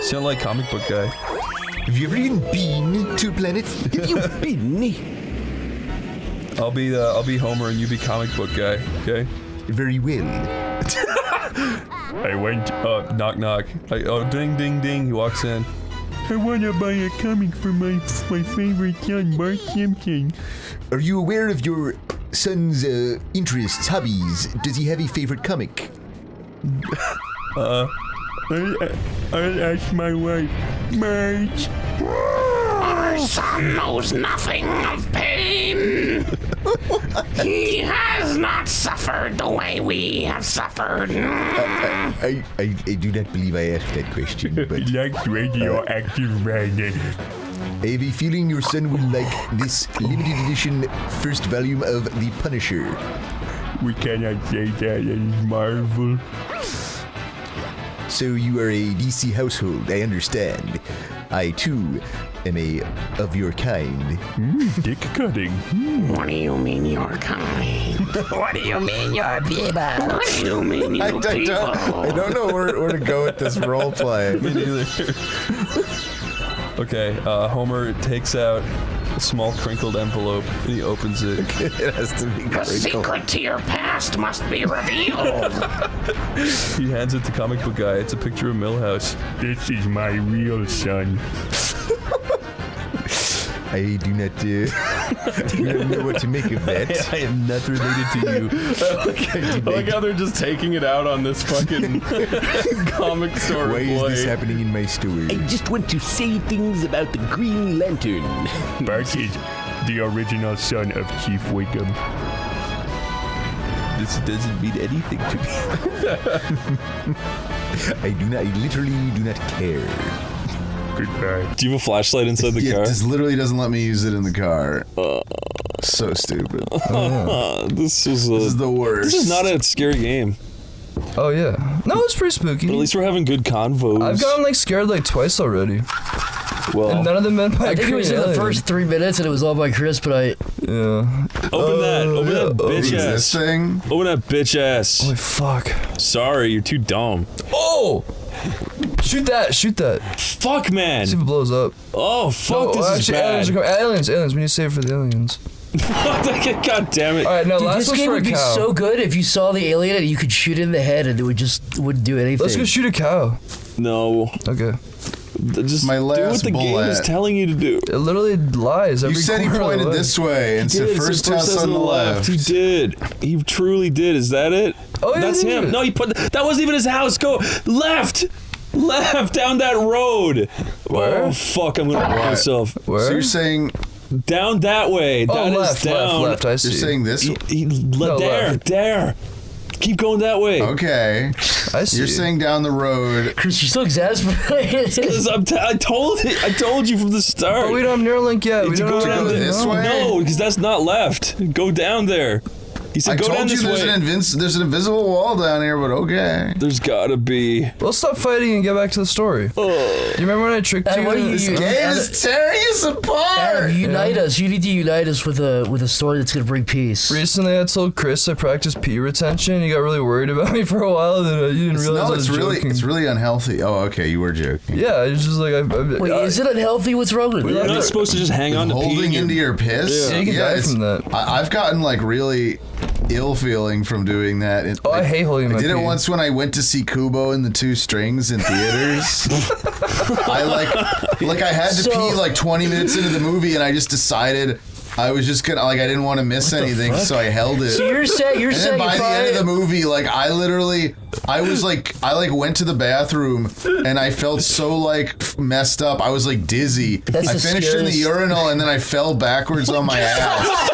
Sound like comic book guy. Have you ever even been to a planet? Have you been? I'll be Homer and you be comic book guy. Okay. Very well. I went up. Knock knock. Ding ding ding. He walks in. I wanna buy a comic for my favorite son, Bart Simpson. Are you aware of your son's interests, hobbies? Does he have a favorite comic? I'll ask my wife, Marge. Our son knows nothing of pain. He has not suffered the way we have suffered. I do not believe I asked that question, but... Like radioactive magnet. I have a feeling your son will like this limited edition first volume of The Punisher. We cannot say that as Marvel. So you are a DC household, I understand. I, too, am of your kind. Dick cutting. What do you mean your kind? What do you mean your people? What do you mean you people? I don't know where to go with this role play. Me neither. Okay, Homer takes out a small crinkled envelope and he opens it. It has to be The crinkled. secret to your past must be revealed. He hands it to comic book guy. It's a picture of Milhouse. This is my real son. I do not know what to make of that. I am not related to you. I like how they're just taking it out on this fucking comic store Why boy. is this happening in my story? I just want to say things about the Green Lantern. Bart is the original son of Chief Wiggum. This doesn't mean anything to me. I literally do not care. Goodbye. Do you have a flashlight inside the car? This literally doesn't let me use it in the car. So stupid. This is the worst. This is not a scary game. Oh yeah. No, it's pretty spooky. But at least we're having good convos. I've gotten like scared like twice already. Well, and none of them meant by I think it was in the first 3 minutes and it was all by Chris, but I... Yeah. Open that bitch ass. This thing? Open that bitch ass. Oh fuck. Sorry, you're too dumb. Oh! Shoot that! Shoot that! Fuck, man! See if it blows up. Oh, fuck, this is actually, bad. aliens are coming. Aliens. We need to save it for the aliens. God damn it. Alright, no, Dude, last this one's game for a would be cow. so good if you saw the alien and you could shoot it in the head and it wouldn't do anything. Let's go shoot a cow. No. Okay. Just My do last what the game is bullet. telling you to do. It literally lies every You said he corner of the pointed way. this way and said first house on the left. He did. He truly did. Is that it? Oh, yeah, that's he him. did. No, he put. That wasn't even his house. Go left. Left down that road. Where? Oh fuck! I'm gonna hurt myself. Where? So you're saying down that way. Oh, That is left, down. left. I see. you're saying this? There. left. There. Keep going that way. Okay. I see. You're saying down the road. Chris, you're so exasperated. Because I told you from the start. But we don't have Neuralink yet. We To don't go know down anything. this way? No, because that's not left. Go down there. He said I go down told you this way. there's an invisible wall down here, but okay. There's gotta be. Well, stop fighting and get back to the story. Do you remember when I tricked you? what do you- This game is tearing us apart. Adam, unite us. You need to unite us with a story that's gonna bring peace. Recently, I told Chris I practiced pee retention. You got really worried about me for a while, and then you didn't realize I was joking. It's really unhealthy. Oh, okay, you were joking. Yeah, it's just like Wait, is it unhealthy? What's wrong with it? You're not supposed to just hang on to pee. Holding into your piss. Yeah, you can die from that. I've gotten like really ill feeling from doing that. I hate holding my I did it pee. once when I went to see Kubo and the Two Strings in theaters. I I had to pee like 20 minutes into the movie, and I just decided I was just gonna I didn't want to miss anything, so I held it. So you're saying and then by the end of the movie, I went to the bathroom and I felt so messed up. I was like dizzy. That's I the finished in the scariest- urinal and then I fell backwards on my ass.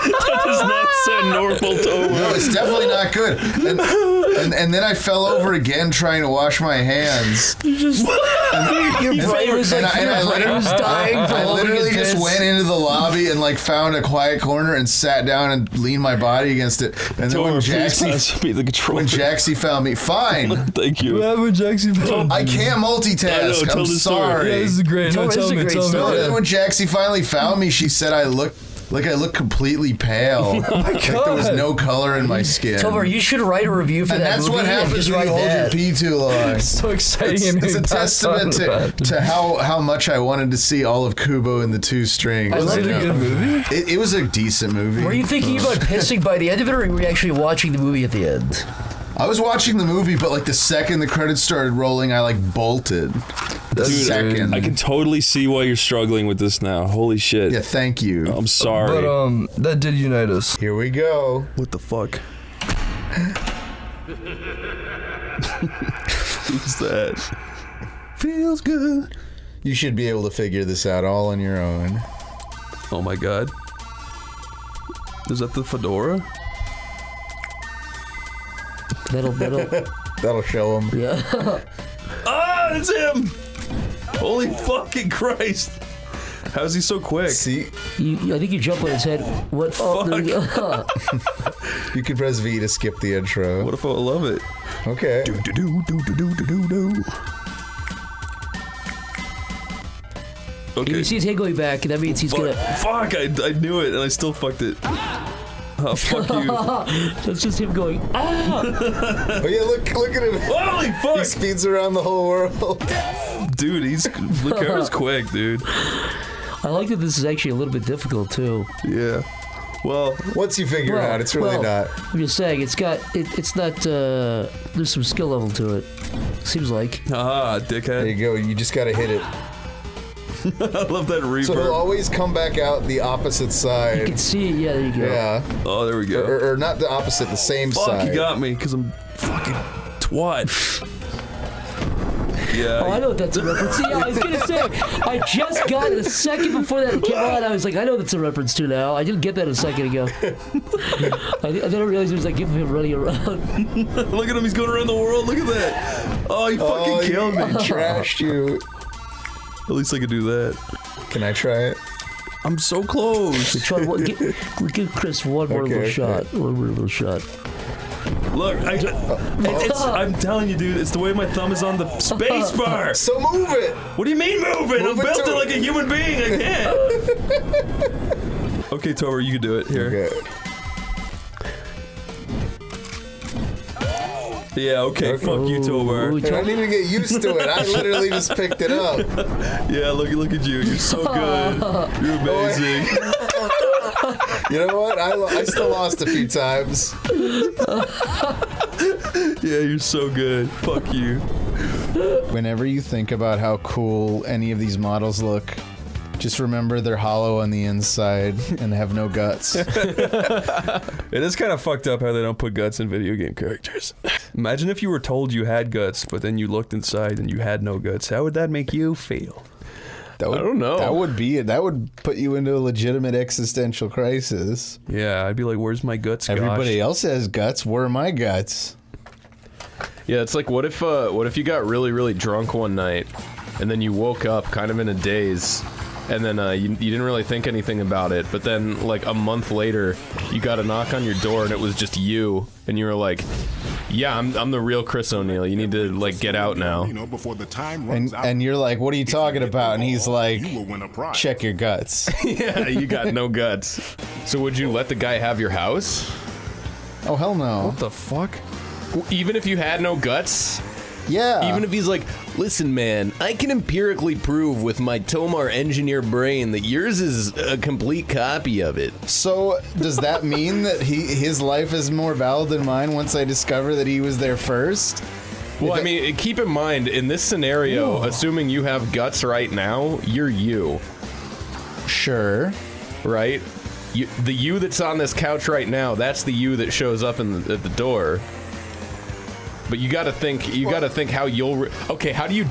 That does not sound normal, Tomar. No, it's definitely not good. And then I fell over again trying to wash my hands. Your brain was like, I literally just went into the lobby and found a quiet corner and sat down and leaned my body against it. And then Tomar, when please pass me the controller. Jaxie found me, fine. Thank you. What happened, Jaxie? I can't multitask. I know, tell I'm the story. sorry. Yeah, this is great. No, tell me. No, then when Jaxie finally found me, she said I looked completely pale. Oh my God. There was no color in my skin. Tomar, you should write a review for and that that's movie. what happens just when you write hold your that. pee too long. It's so exciting. It's a testament to how much I wanted to see all of Kubo and the Two Strings. Was it a good movie? It was a decent movie. Were you thinking about pissing by the end of it, or were you actually watching the movie at the end? I was watching the movie, but the second the credits started rolling, I bolted. The second. I can totally see why you're struggling with this now. Holy shit. Yeah, thank you. I'm sorry. But that did unite us. Here we go. What the fuck? Who's that? Feels good. You should be able to figure this out all on your own. Oh my god. Is that the fedora? That'll show him. Yeah. Ah, it's him! Holy fucking Christ! How's he so quick? See, I think you jump on his head. What? Oh, there you go. you can press V to skip the intro. What if I love it? Okay. Do do do do do do do do. Okay. You see his head going back, and that means he's gonna. Fuck! I knew it, and I still fucked it. Oh, fuck you. That's just him going. Ah! Oh yeah, look at him. Holy fuck! He speeds around the whole world. Dude, Lucaro's quick, dude. I like that this is actually a little bit difficult too. Yeah. Well, once you figure it out, it's really not. I'm just saying, it's not. There's some skill level to it. Seems like. Ah, dickhead. There you go. You just gotta hit it. I love that reverb. So it'll always come back out the opposite side. You can see it. Yeah, there you go. Yeah. Oh, there we go. Or not the opposite, the same side. Fuck, you got me, because I'm fucking twat. Yeah. Oh, I know what that's a reference. See, I was gonna say, I just got it a second before that came on. I was like, I know that's a reference to now. I didn't get that a second ago. I didn't realize it was like him running around. Look at him, he's going around the world. Look at that. Oh, he fucking killed me. Trashed you. At least I could do that. Can I try it? I'm so close. Give Chris one more little shot. One more little shot. Look, I'm telling you, dude, it's the way my thumb is on the space bar. So move it. What do you mean move it? I'm built it like a human being. I can't. Okay, Tomar, you can do it. Here. Okay. Yeah, okay, fuck you, Tomar. I don't even get used to it. I literally just picked it up. Yeah, look at you. You're so good. You're amazing. You know what? I still lost a few times. Yeah, you're so good. Fuck you. Whenever you think about how cool any of these models look, just remember they're hollow on the inside and have no guts. It is kind of fucked up how they don't put guts in video game characters. Imagine if you were told you had guts, but then you looked inside and you had no guts. How would that make you feel? I don't know. That would be it. That would put you into a legitimate existential crisis. Yeah, I'd be like, where's my guts, gosh? Everybody else has guts. Where are my guts? Yeah, it's like, what if you got really, really drunk one night, and then you woke up kind of in a daze, and then you didn't really think anything about it, but then like a month later, you got a knock on your door and it was just you, and you were like, yeah, I'm the real Chris O'Neill. You need to like get out now. Before the time runs out. And you're like, what are you talking about? And he's like, check your guts. Yeah, you got no guts. So would you let the guy have your house? Oh, hell no. What the fuck? Even if you had no guts? Yeah. Even if he's like, listen, man, I can empirically prove with my Tomar engineer brain that yours is a complete copy of it. So does that mean that his life is more valid than mine once I discover that he was there first? Well, I mean, keep in mind, in this scenario, assuming you have guts right now, you're you. Sure. Right? The you that's on this couch right now, that's the you that shows up at the door. But you gotta think. You gotta think how you'll. Okay, how do you?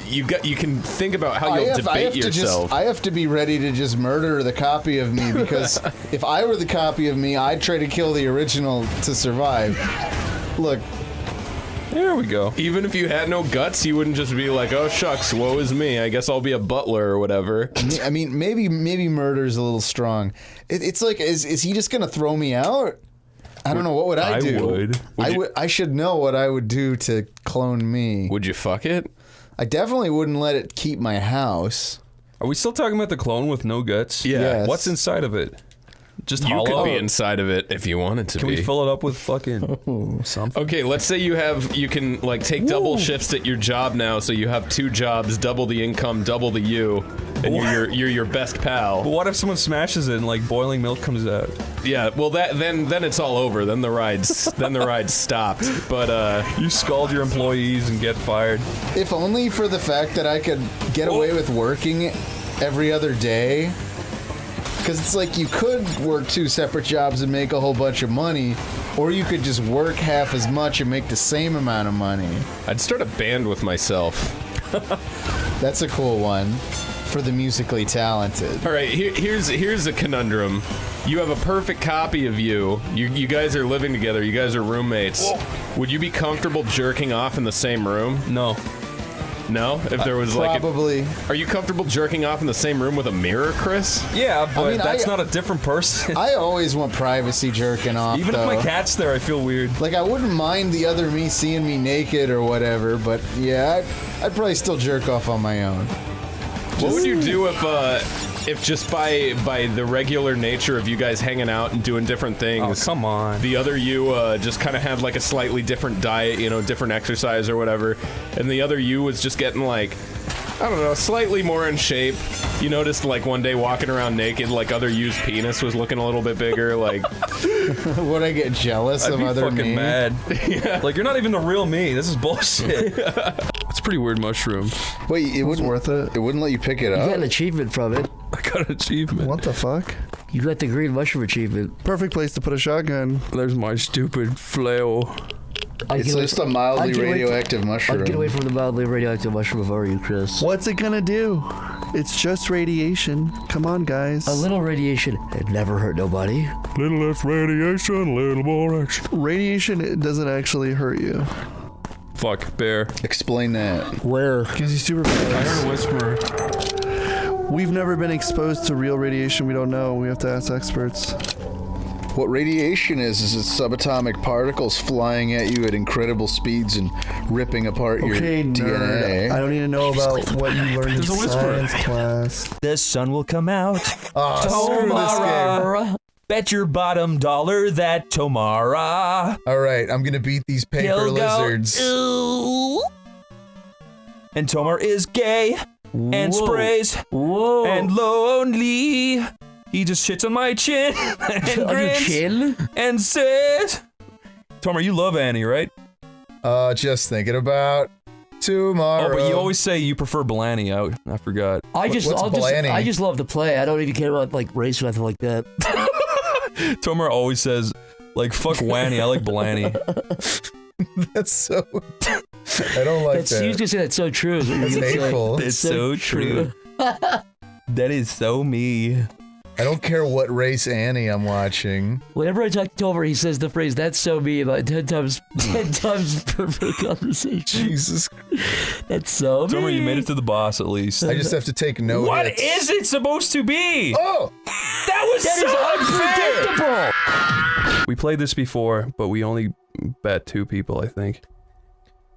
You can think about how you'll debate yourself. I have to be ready to just murder the copy of me because if I were the copy of me, I'd try to kill the original to survive. Look. There we go. Even if you had no guts, you wouldn't just be like, "Oh shucks, woe is me. I guess I'll be a butler or whatever." I mean, maybe murder's a little strong. It's like, is he just gonna throw me out? I don't know. What would I do? I should know what I would do to clone me. Would you fuck it? I definitely wouldn't let it keep my house. Are we still talking about the clone with no guts? Yeah. Yes. What's inside of it? Just you hollow? could be inside of it if you wanted to Can we fill it up with fucking something? Okay, let's say you can like take double shifts at your job now, so you have 2 jobs, double the income, double the you, and you're your best pal. But what if someone smashes it and like boiling milk comes out? Yeah, well then it's all over. Then the ride's stopped. But you scald your employees and get fired. If only for the fact that I could get away with working every other day. Because it's like you could work 2 separate jobs and make a whole bunch of money, or you could just work half as much and make the same amount of money. I'd start a band with myself. That's a cool one for the musically talented. All right, here's a conundrum. You have a perfect copy of you. You guys are living together. You guys are roommates. Whoa. Would you be comfortable jerking off in the same room? No. No? If there was probably. Are you comfortable jerking off in the same room with a mirror, Chris? Yeah, but that's not a different person. I always want privacy jerking off. Even if my cat's there, I feel weird. Like, I wouldn't mind the other me seeing me naked or whatever, but yeah, I'd probably still jerk off on my own. What would you do if just by the regular nature of you guys hanging out and doing different things, oh, come on, the other you just kind of had like a slightly different diet, different exercise or whatever, and the other you was just getting like, I don't know, slightly more in shape. You noticed like one day walking around naked, like other you's penis was looking a little bit bigger, like. Would I get jealous of other me? I'd be fucking mad. Yeah. Like, you're not even the real me. This is bullshit. It's a pretty weird mushroom. Wait, it wasn't worth it? It wouldn't let you pick it up? You got an achievement from it. I got an achievement. What the fuck? You got the green mushroom achievement. Perfect place to put a shotgun. There's my stupid flail. It's just a mildly radioactive mushroom. I'd get away from the mildly radioactive mushroom if I were you, Chris. What's it gonna do? It's just radiation. Come on, guys. A little radiation, it never hurt nobody. Little less radiation, little more action. Radiation, it doesn't actually hurt you. Fuck, bear. Explain that. Where? Gives you super powers. I heard a whisper. We've never been exposed to real radiation. We don't know. We have to ask experts. What radiation is it's subatomic particles flying at you at incredible speeds and ripping apart your DNA. I don't need to know about what you learned in science class. The sun will come out tomorrow. Bet your bottom dollar that Tomara. All right, I'm gonna beat these paper lizards. And Tomar is gay and sprays and lonely. He just shits on my chin and grins and says, Tomar, you love Annie, right? Just thinking about tomorrow. Oh, but you always say you prefer Blanny. I forgot. I just love to play. I don't even care about like race or anything like that. Tomar always says, like, fuck Wanny, I like Blanny. That's so... I don't like that. He was gonna say that's so true. That's hateful. It's so true. That is so me. I don't care what race Annie I'm watching. Whenever I talk to Tomar, he says the phrase, that's so me, about 10 times per conversation. Jesus. That's so me. Tomar, you made it to the boss at least. I just have to take no What hits. is it supposed to be? Oh! That is unpredictable! We played this before, but we only bet 2 people, I think.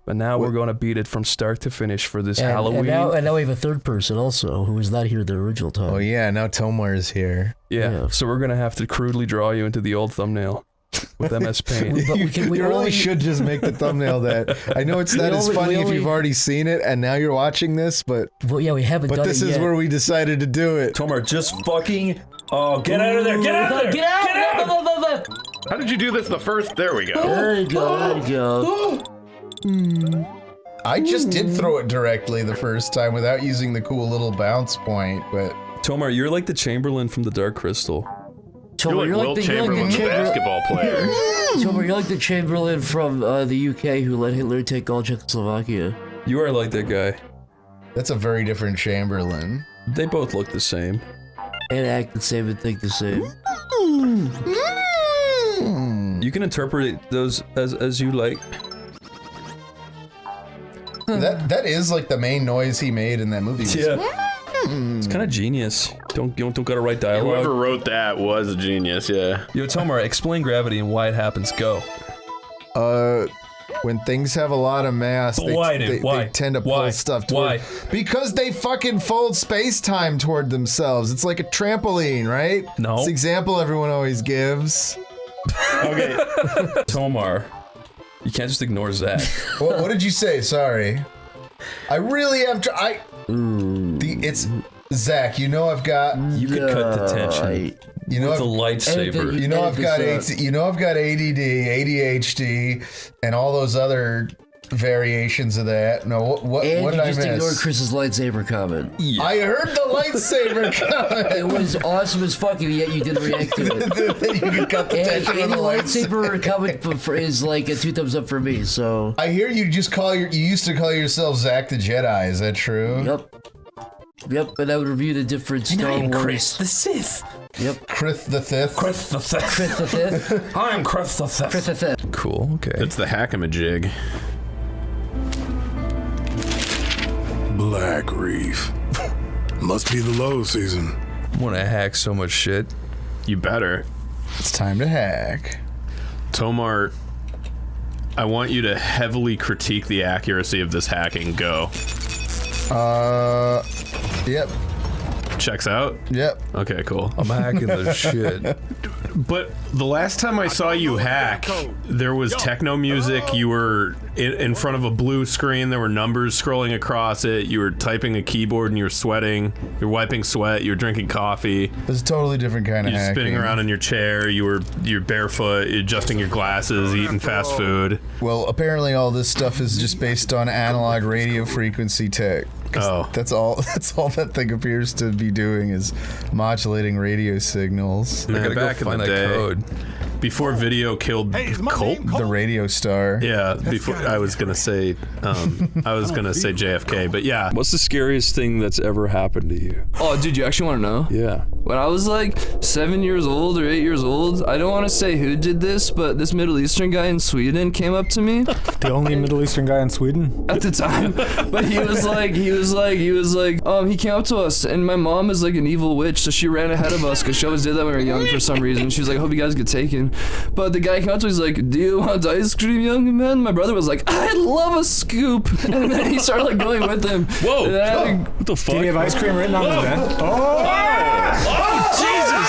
But now we're going to beat it from start to finish for this Halloween. And now we have a third person also, who was not here the original time. Oh yeah, now Tomar is here. Yeah, so we're going to have to crudely draw you into the old thumbnail with MS Paint. You really should just make the thumbnail that. I know it's not as funny if you've already seen it and now you're watching this, but... Well, yeah, we haven't done it yet. But this is where we decided to do it. Tomar, just fucking... Oh, get out of there! Get out of there! Get out! How did you do this the first? There we go. There you go. I just did throw it directly the first time without using the cool little bounce point, but... Tomar, you're like the Chamberlain from the Dark Crystal. You're like Will Chamberlain, the basketball player. Tomar, you're like the Chamberlain from the UK who let Hitler take all Czechoslovakia. You are like that guy. That's a very different Chamberlain. They both look the same. And act the same and think the same. You can interpret those as you like. That is like the main noise he made in that movie. Yeah. It's kind of genius. Don't gotta write dialogue. Whoever wrote that was a genius, yeah. Yo, Tomar, explain gravity and why it happens. Go. When things have a lot of mass, they tend to pull stuff toward. Because they fucking fold space-time toward themselves. It's like a trampoline, right? No. It's the example everyone always gives. Okay. Tomar, you can't just ignore Zach. What did you say? Sorry. I really have to. It's Zach. You know I've got. You could cut the tension. You know with the lightsaber. You know I've got ADD, ADHD, and all those other variations of that. No, what did I miss? And you just ignored Chris's lightsaber comment. Yeah. I heard the lightsaber comment. It was awesome as fuck, and yet you didn't react to it. You could cut the tension Any on the lightsaber comment is like a 2 thumbs up for me. So I hear you just you used to call yourself Zach the Jedi. Is that true? Yep, and I would review the different Star Wars. Chris the Sith. Yep. Chris the Fifth. Chris the Fifth. Chris the Fifth. I'm Chris the Fifth. Chris the Fifth. Cool, okay. It's the hackamajig. Black Reef. Must be the low season. I want to hack so much shit. You better. It's time to hack. Tomar, I want you to heavily critique the accuracy of this hacking. Go. Yep. Checks out? Yep. Okay, cool. I'm hacking the shit. But the last time I saw you hack, there was techno music. You were in front of a blue screen. There were numbers scrolling across it. You were typing a keyboard and you were sweating. You're wiping sweat. You were drinking coffee. It's a totally different kind of You're hacking. spinning around in your chair. You're barefoot, adjusting your glasses, eating fast food. Well, apparently all this stuff is just based on analog radio frequency tech. Oh. That's all that thing appears to be doing is modulating radio signals. Man, back in the day, before video killed Colt, the radio star. Yeah, before I was gonna say JFK, but yeah. What's the scariest thing that's ever happened to you? Oh, dude, you actually want to know? Yeah. When I was like 7 years old or 8 years old, I don't want to say who did this, but this Middle Eastern guy in Sweden came up to me. The only Middle Eastern guy in Sweden? At the time. But he came up to us, and my mom is like an evil witch, so she ran ahead of us, because she always did that when we were young for some reason. She was like, I hope you guys get taken. But the guy came up to us, he's like, do you want ice cream, young man? My brother was like, I'd love a scoop. And then he started like going with him. Whoa, what the fuck? Did he have ice cream written on his bed? Oh, Jesus!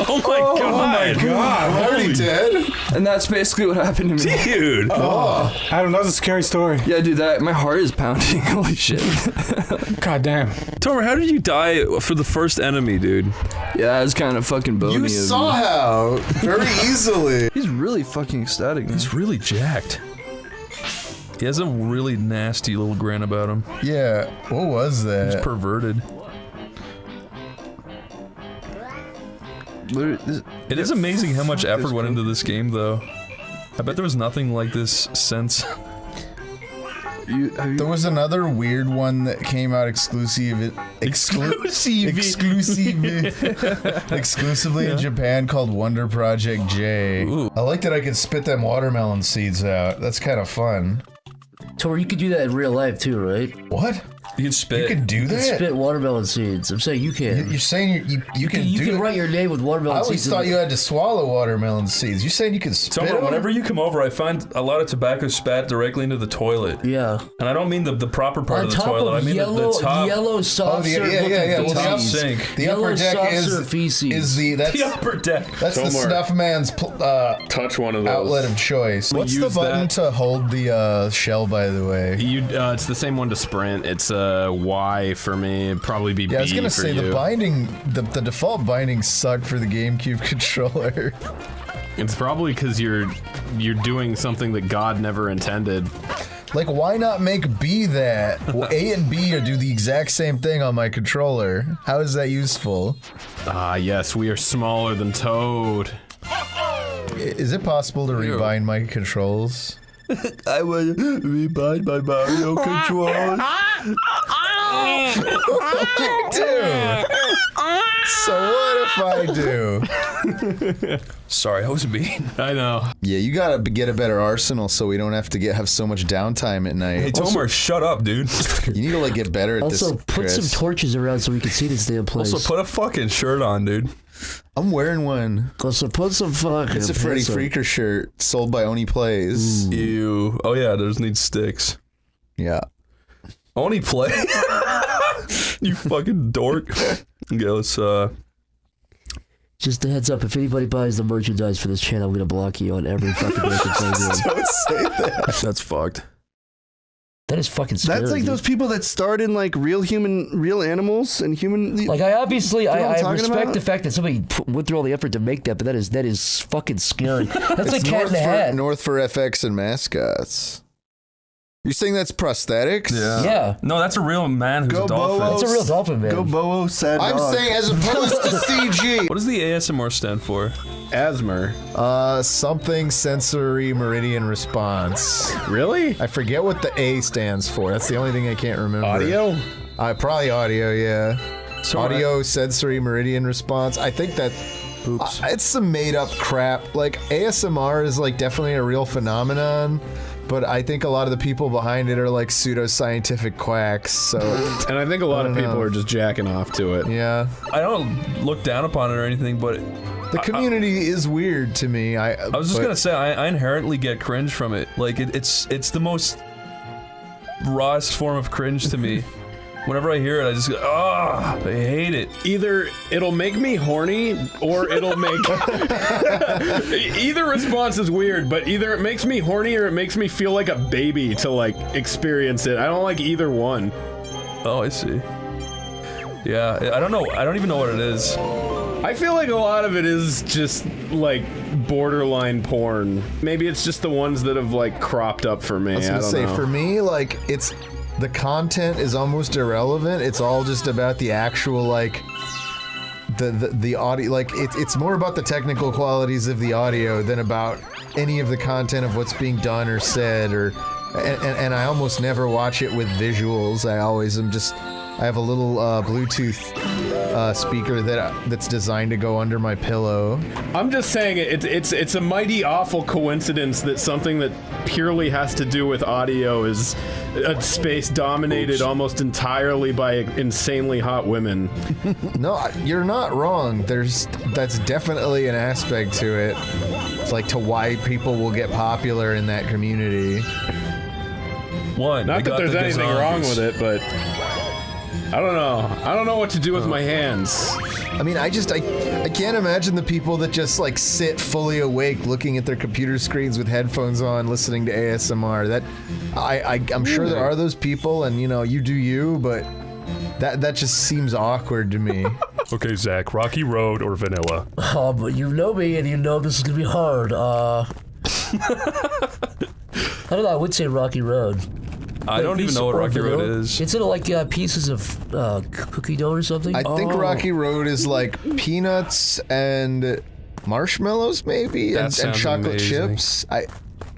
Oh my god! Oh my god! I'm already dead. And that's basically what happened to me, dude. Oh, Adam, that was a scary story. Yeah, dude, my heart is pounding. Holy shit! God damn. Tomar, how did you die for the first enemy, dude? Yeah, it's kind of fucking bony. You saw how very easily. He's really fucking ecstatic. Man. He's really jacked. He has a really nasty little grin about him. Yeah. What was that? He's perverted. It is amazing how much effort went into this game, though. I bet there was nothing like this since. There was another weird one that came out exclusively in Japan called Wonder Project J. Ooh. I like that I could spit them watermelon seeds out. That's kind of fun. Tor, you could do that in real life too, right? What? You can spit. You can do that? You can spit watermelon seeds. I'm saying you can. You're saying you can do You can it? write your name with watermelon seeds. I always thought you had to swallow watermelon seeds. You saying you can spit Tomar, them? whenever you come over, I find a lot of tobacco spat directly into the toilet. Yeah. And I don't mean the proper part On of the top toilet. of I mean the top. yellow soft serve The top feces. sink. The upper deck is the upper deck. That's the snuff man's touch one of those. outlet of choice. What's the Use button that. to hold the shell? By the way, it's the same one to sprint. It's Y for me. Probably be B I was gonna for say you. the binding, the default bindings suck for the GameCube controller. It's probably because you're doing something that God never intended. Like, why not make B that? Well, A and B do the exact same thing on my controller. How is that useful? Ah, yes, we are smaller than Toad. Is it possible to rebind my controls? I would rebind my Mario controls. Dude. So what if I do? Sorry, I was mean. I know. Yeah, you gotta get a better arsenal so we don't have to have so much downtime at night. Hey, Tomar, shut up, dude. You need to like get better at this. Also, put some torches around so we can see this damn place. Also, put a fucking shirt on, dude. I'm wearing one. Also, put some fucking. It's a Freddy Freaker shirt sold by Oneyplays. Ew. Oh yeah, there's need sticks. Yeah. Oneyplay. You fucking dork. Okay, let's Just a heads up, if anybody buys the merchandise for this channel, I'm gonna block you on every fucking merchandise. Don't say that. That's fucked. That is fucking scary. That's like dude. those people that starred in like real animals and human. Like I obviously, You know what I'm I talking respect about? the fact that somebody went through all the effort to make that, but that is fucking scary. That's like Cat in the Hat. North for FX and mascots. You're saying that's prosthetics? Yeah. No, that's a real man who's a dolphin. That's a real dolphin, man. Go Bo-O, sad I'm dog. saying as opposed to CG. What does the ASMR stand for? ASMR. Something sensory meridian response. Really? I forget what the A stands for. That's the only thing I can't remember. Audio? Probably audio, yeah. So audio sensory meridian response. I think that it's some made up crap. Like ASMR is like definitely a real phenomenon, but I think a lot of the people behind it are like pseudoscientific quacks. So, and I think a lot of people are just jacking off to it. Yeah. I don't look down upon it or anything, but the community is weird to me. I was just gonna say I inherently get cringe from it. Like it's the most rawest form of cringe to me. Whenever I hear it, I just go, I hate it. Either it'll make me horny, or it'll make... Either response is weird, but either it makes me horny or it makes me feel like a baby to, like, experience it. I don't like either one. Oh, I see. Yeah, I don't know. I don't even know what it is. I feel like a lot of it is just, like, borderline porn. Maybe it's just the ones that have, like, cropped up for me. I was gonna say, for me, like, it's... The content is almost irrelevant. It's all just about the actual, like, the audio. Like, it's more about the technical qualities of the audio than about any of the content of what's being done or said. And I almost never watch it with visuals. I always am just... I have a little Bluetooth speaker that's designed to go under my pillow. I'm just saying it's a mighty awful coincidence that something that purely has to do with audio is a space dominated almost entirely by insanely hot women. No, you're not wrong. That's definitely an aspect to it. It's like to why people will get popular in that community. One, not that there's anything wrong with it, but I don't know. I don't know what to do with my hands. I mean, I can't imagine the people that just like sit fully awake looking at their computer screens with headphones on listening to ASMR. That I'm sure there are those people, and you know, you do you, but that just seems awkward to me. Okay, Zach, Rocky Road or vanilla? Oh, but you know me, and you know this is gonna be hard. I don't know, I would say Rocky Road. I don't even know what Rocky Road is. It's in like pieces of cookie dough or something. I think Rocky Road is like peanuts and marshmallows, maybe, and chocolate chips. I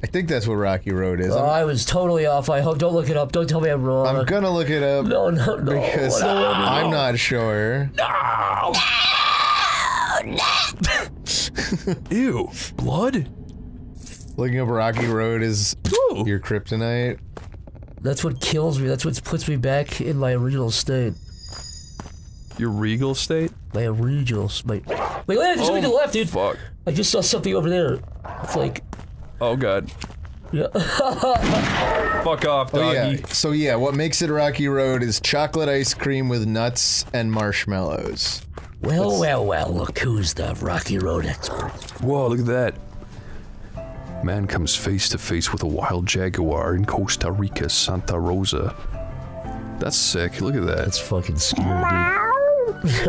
think that's what Rocky Road is. I was totally off. I hope. Don't look it up. Don't tell me I'm wrong. I'm gonna look it up. No. Because I'm not sure. No. Ew. Blood? Looking up Rocky Road is your kryptonite. That's what kills me. That's what puts me back in my original state. Your regal state? My original state. Wait, there's something to the left, dude. Fuck. I just saw something over there. It's like... Oh, God. Yeah. Fuck off, doggy. Oh, yeah. So, yeah, what makes it Rocky Road is chocolate ice cream with nuts and marshmallows. Well, look who's the Rocky Road expert. Whoa, look at that. Man comes face to face with a wild jaguar in Costa Rica, Santa Rosa. That's sick. Look at that. That's fucking scary, dude.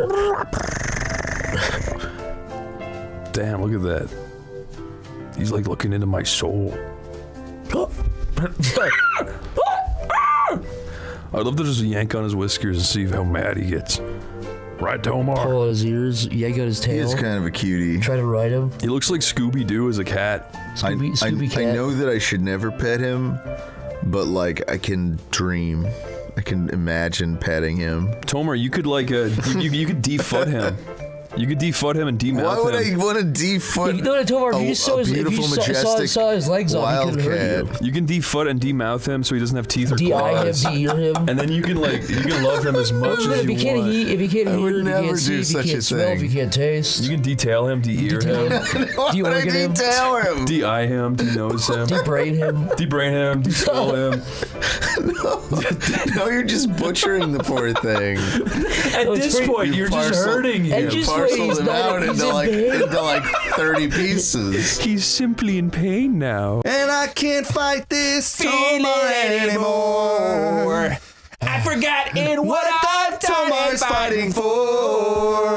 Damn, look at that. He's like looking into my soul. I'd love to just yank on his whiskers and see how mad he gets. Right, Tomar. Pull out his ears, yank out his tail. He is kind of a cutie. Try to ride him. He looks like Scooby-Doo as a cat. Scooby cat. I know that I should never pet him, but like I can dream. I can imagine petting him. Tomar, you could like you could defoot him. You could defoot him and demouth him. Why would I want to defoot a beautiful, majestic saw his legs off, he couldn't hurt you. You can defoot and demouth him so he doesn't have teeth or claws. De-eye him, de-ear him. And then you can love him as much as you want. If he can't hear, if he can't see, if he can't smell, if he can't taste. You can detail him, de-ear him. De-organ him. Detail him. De-eye him, de-nose him. De-brain him. De-brain him, de-skull him. No, you're just butchering the poor thing. At this point, you're just hurting him. Parcel him out into like 30 pieces. He's simply in pain now. And I can't fight this Tomar anymore. I forgot what Tomar's fighting for.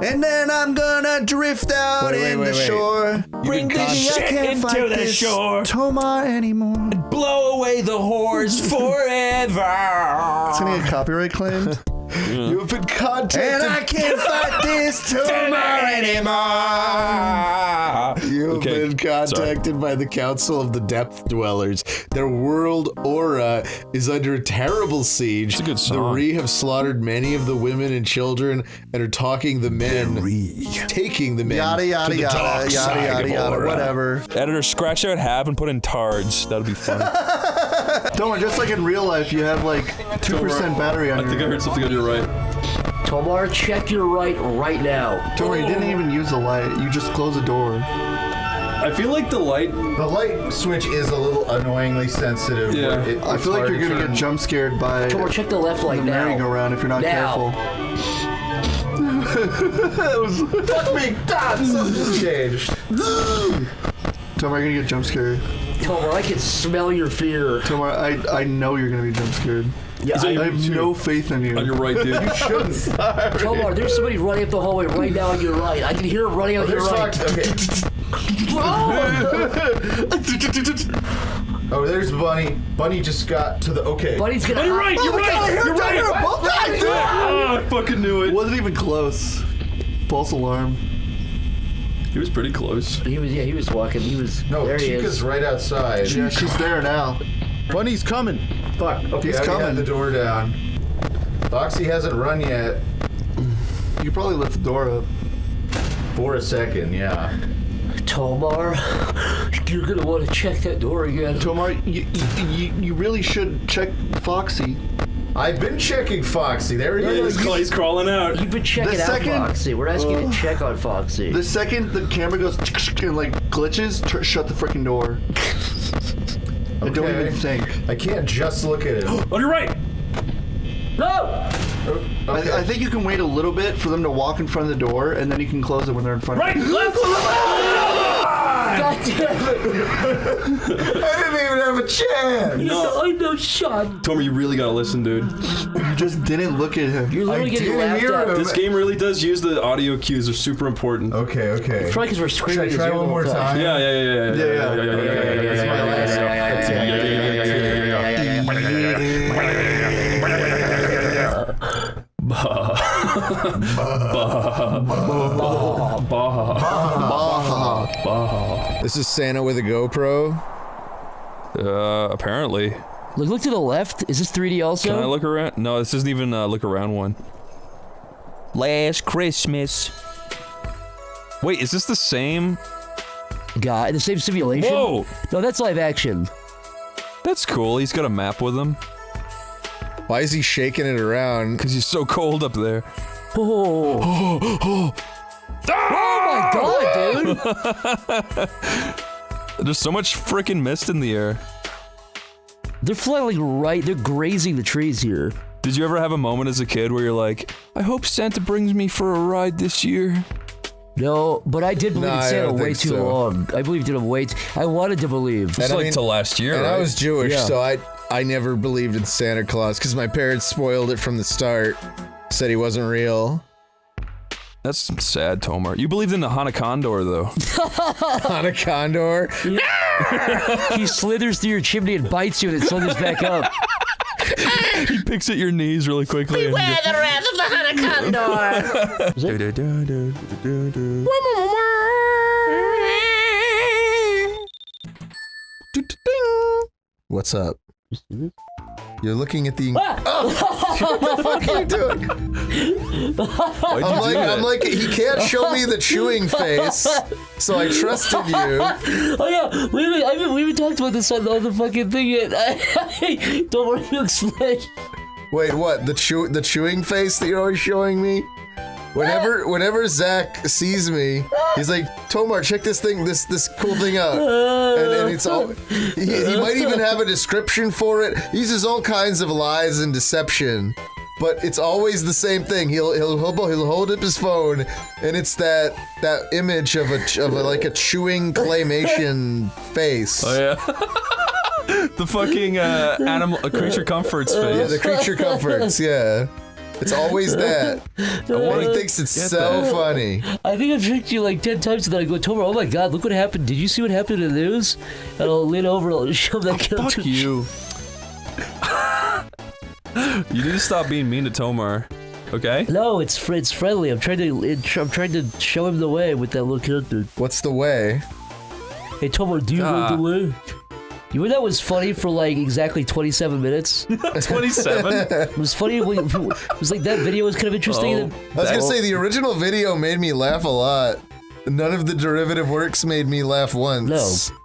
And then I'm gonna drift out in the shore. Bring the shit into the shore. Tomar anymore. And blow away the whores forever. It's gonna get copyright claimed. You've been contacted. And I can't fight this Tomar anymore. You've been contacted by the Council of the Depth Dwellers. Their world aura is under terrible siege. It's a good song. The Ree have slaughtered many of the women and children and are taking the men. Taking the men. Yada yada to the yada dark yada side yada of yada. aura. Whatever. Editor, scratch out have and put in tards. That'll be fun. Tomar, just like in real life, you have like 2% battery on your. I think I heard something on your right. Tomar, check your right now. Tomar, you didn't even use the light. You just closed the door. I feel like the light switch is a little annoyingly sensitive. Yeah. I feel like you're gonna get jump scared by. Tomar, check the left light the now. merry-go-round if you're not careful. Fuck me, God, something's changed. Tomar, you're gonna get jump scared. Tomar, I can smell your fear. Tomar, I know you're gonna be jump scared. Yeah, I have no faith in you. On your right, dude. You shouldn't. Tomar, there's somebody running up the hallway right now on your right. I can hear him running on your right. Okay. Oh, there's Bunny. Bunny just got to the. Okay. Bunny's gonna. On your right, you're right. You're right. Oh, I fucking knew it. It wasn't even close. False alarm. He was pretty close. He was walking. He was. No, there he Chica's is. right outside. Yeah, she's there now. Bunny's coming. Fuck. Okay, he's I coming. had the door down. Foxy hasn't run yet. You probably left the door up. For a second, yeah. Tomar, you're gonna want to check that door again. Tomar, you really should check Foxy. I've been checking Foxy. There he is. He's crawling out. You've been checking out Foxy. We're asking you to check on Foxy. The second the camera goes and like glitches, shut the freaking door. Okay. I don't even think. I can't just look at him. On your right. No! Okay. I think you can wait a little bit for them to walk in front of the door, and then you can close it when they're in front of you. Left! God damn it! I didn't even have a chance! No, I know, Sean. Tomer, you really gotta listen, dude. You just didn't look at him. You're literally getting laughed at. This game really does use the audio cues. They're super important. Okay. It's probably because we're screaming. Should I try one more time? Yeah. This is Santa with a GoPro. Apparently. Look to the left. Is this 3D also? Can I look around? No, this isn't even a look around one. Last Christmas. Wait, is this the same guy? The same simulation? Whoa! No, that's live action. That's cool. He's got a map with him. Why is he shaking it around? Because he's so cold up there. Oh my god, dude! There's so much freaking mist in the air. They're flying they're grazing the trees here. Did you ever have a moment as a kid where you're like, I hope Santa brings me for a ride this year? No, but I did believe in Santa way too long. I believed in him I wanted to believe. It's like till last year, and right? I was Jewish, Yeah. so I never believed in Santa Claus because my parents spoiled it from the start. Said he wasn't real. That's sad, Tomar. You believed in the Hana Condor, though. Hana Condor? He slithers through your chimney and bites you and it slithers back up. He picks at your knees really quickly. Beware the wrath of the Hana Condor. What's up? You're looking at the. Oh, what the fuck are you doing? I'm like, he can't show me the chewing face, so I trusted you. Oh yeah, we haven't talked about this on the fucking thing yet. Don't worry, you explain. Wait, what? The chewing face that you're always showing me? Whenever Zach sees me, he's like, Tomar, check this thing, this cool thing out. And it's all, he might even have a description for it. He uses all kinds of lies and deception, but it's always the same thing. He'll hold up his phone, and it's that image of a chewing claymation face. Oh yeah. The fucking creature comforts face. Yeah, the creature comforts, yeah. It's always that. And he thinks it's so funny. I think I've tricked you like 10 times, and then I go, Tomar, oh my god, look what happened. Did you see what happened in the news? And I'll lean over and I'll show that kid. Fuck you. You need to stop being mean to Tomar. Okay? No, it's friendly. I'm trying to show him the way with that little character. What's the way? Hey Tomar, do you know the way? You know that was funny for like exactly 27 minutes? 27? It was funny. It was like that video was kind of interesting. I was gonna say the original video made me laugh a lot. None of the derivative works made me laugh once. No.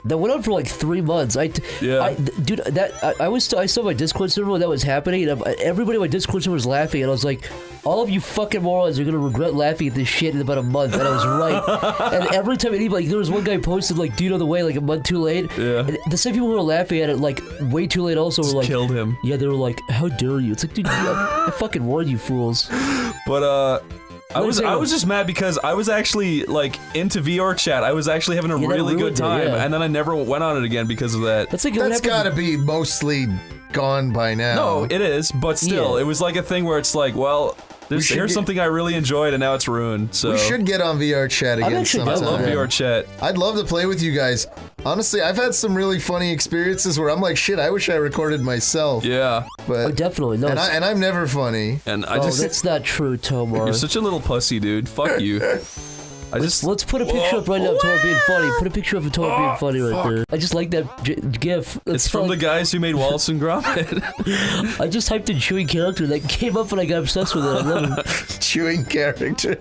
That went on for like 3 months. Dude, I saw my Discord server when that was happening, and everybody on my Discord server was laughing, and I was like, all of you fucking morons are gonna regret laughing at this shit in about a month, and I was right. And every time there was one guy posted like, do you know the way, like a month too late? Yeah. And the same people who were laughing at it like way too late also were like, killed him. Yeah, they were like, how dare you? It's like, dude, I fucking warned you fools. But I was just mad because I was actually like into VR chat. I was actually having a really good time, and then I never went on it again because of that. That's gotta be mostly gone by now. No, it is, but still, it was like a thing where it's like, well, here's something I really enjoyed, and now it's ruined. So we should get on VR chat again sometime. I love VR chat. I'd love to play with you guys. Honestly, I've had some really funny experiences where I'm like, shit, I wish I recorded myself. Yeah. But definitely. No, and I'm never funny. And that's not true, Tomar. You're such a little pussy, dude. Fuck you. Let's put a picture up right now of Tomar being funny. Put a picture up of Tomar being funny right there. I just like that gif. It's from the guys who made Wallace and Gromit. I just typed in chewing character that came up and I got obsessed with it. I love it. Chewing character.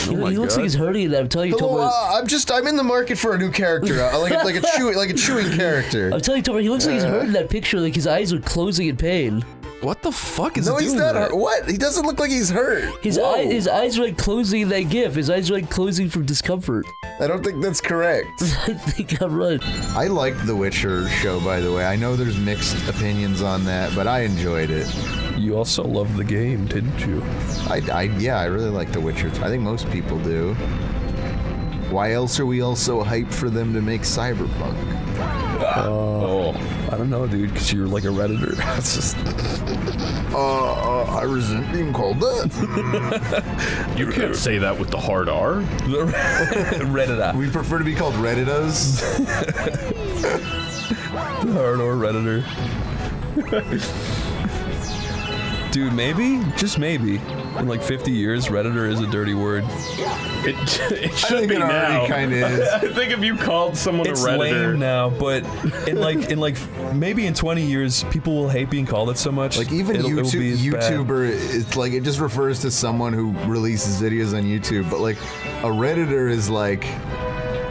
He looks like he's hurting it. I'm telling you, Tomar. I'm in the market for a new character. like a chewing character. I'm telling you, Tomar, he looks like he's hurting that picture. Like his eyes are closing in pain. What the fuck is he doing? No, he's not that? hurt. What? He doesn't look like he's hurt. His eyes are like closing in that gif. His eyes are like closing from discomfort. I don't think that's correct. I think I'm right. I liked The Witcher show, by the way. I know there's mixed opinions on that, but I enjoyed it. You also love the game, didn't you? Yeah, I really like The Witcher. I think most people do. Why else are we all so hyped for them to make Cyberpunk? I don't know, dude, because you're like a Redditor. It's just... I resent being called that. You can't say that with the hard R. Redditor. We prefer to be called Redditas. Hard R Redditor. Dude, maybe, just maybe, in like 50 years, Redditor is a dirty word. It should be now. Kind of is. I think if you called someone It's a Redditor lame now, but maybe in 20 years, people will hate being called it so much. Like even it'll be as bad. YouTuber, it's like it just refers to someone who releases videos on YouTube. But like a Redditor is like.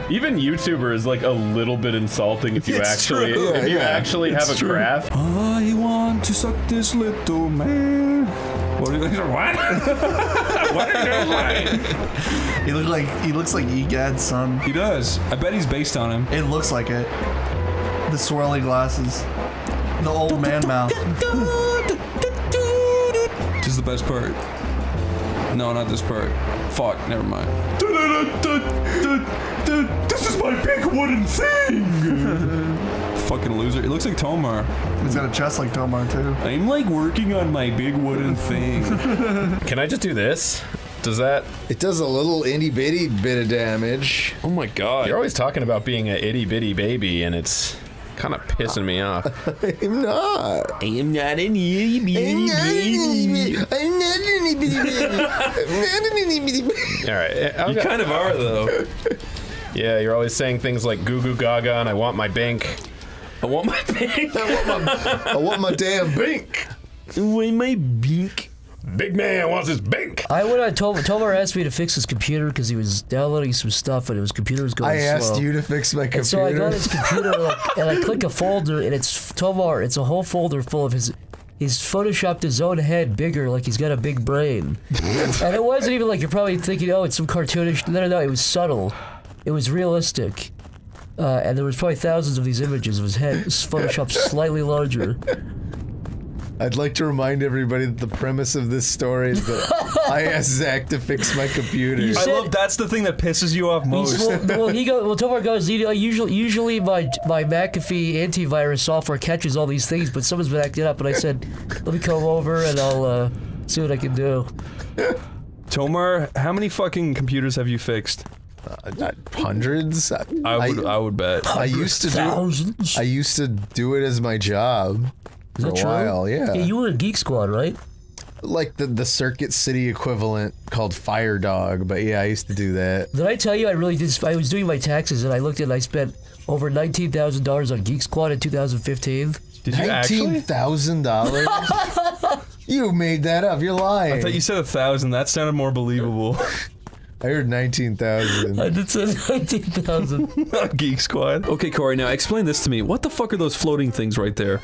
Even YouTuber is like a little bit insulting if you actually have a craft. I want to suck this little man. What? What are you doing? He looks like Egad's son. He does. I bet he's based on him. It looks like it. The swirly glasses. The old man mouth. This is the best part. No, not this part. Fuck, never mind. This is my big wooden thing! Fucking loser. It looks like Tomar. He's got a chest like Tomar, too. I'm like working on my big wooden thing. Can I just do this? Does that? It does a little itty bitty bit of damage. Oh my god. You're always talking about being an itty bitty baby, and it's kind of pissing me off. I'm not. I am not an itty bitty baby. I'm not an itty bitty baby. I'm not an itty bitty baby. All right. You kind of are, though. Yeah, you're always saying things like goo goo gaga and I want my bink. I want my bink. I want my damn bink. I want my bink. Big man wants his bink. I went on Tomar asked me to fix his computer because he was downloading some stuff and his computer was going slow. I asked you to fix my computer. And so I got his computer and I click a folder and it's Tomar. It's a whole folder full of his. He's photoshopped his own head bigger, like he's got a big brain. And it wasn't even like you're probably thinking, oh, it's some cartoonish. No, it was subtle. It was realistic. And there was probably thousands of these images of his head. It was photoshopped slightly larger. I'd like to remind everybody that the premise of this story is that I asked Zach to fix my computer. I love that's the thing that pisses you off most. Tomar goes, usually my McAfee antivirus software catches all these things, but someone's been acting up, and I said, let me come over and I'll see what I can do. Tomar, how many fucking computers have you fixed? Hundreds. I would bet. I used to do it as my job. Is that for a while, yeah. You were in Geek Squad, right? Like the Circuit City equivalent called Fire Dog, but yeah, I used to do that. Did I tell you I really did? I was doing my taxes and I looked at and I spent over $19,000 on Geek Squad in 2015. Did you actually? $19,000? You made that up. You're lying. I thought you said 1,000. That sounded more believable. I heard 19,000. I did say 19,000. Geek Squad. Okay, Corey, now explain this to me. What the fuck are those floating things right there?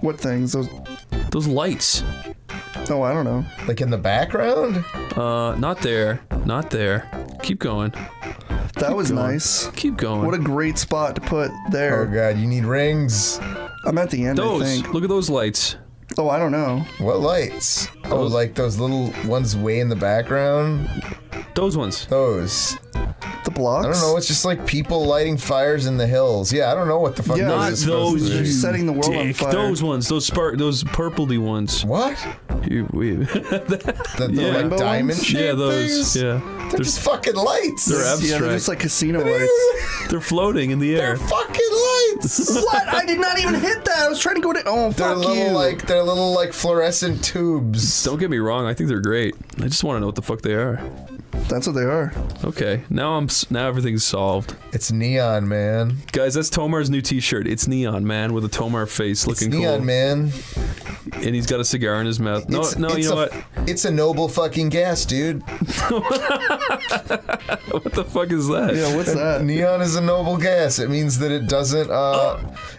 What things? Those lights. Oh, I don't know. Like in the background? Not there. Not there. Keep going. That was nice. Keep going. What a great spot to put there. Oh god, you need rings. I'm at the end, I think. Look at those lights. Oh, I don't know. What lights? Oh, like those little ones way in the background? Those ones. Those. The blocks? I don't know. It's just like people lighting fires in the hills. Yeah, I don't know what the fuck Not those. You're setting the world on fire. Those ones. Those purpley ones. What? The like diamond shaped Yeah, those. things? Yeah. They're just fucking lights. They're abstract. Yeah, they're just like casino lights. They're floating in the air. They're fucking lights. What? I did not even hit that. I was trying to go to. Oh, They're fuck you. they're little like fluorescent tubes. Don't get me wrong. I think they're great. I just want to know what the fuck they are. That's what they are. Okay, now everything's solved. It's neon, man. Guys, that's Tomar's new T-shirt. It's neon, man, with a Tomar face, looking it's neon, cool. man. And he's got a cigar in his mouth. No, you know what? It's a noble fucking gas, dude. What the fuck is that? Yeah, what's that? Neon is a noble gas. It means that it doesn't.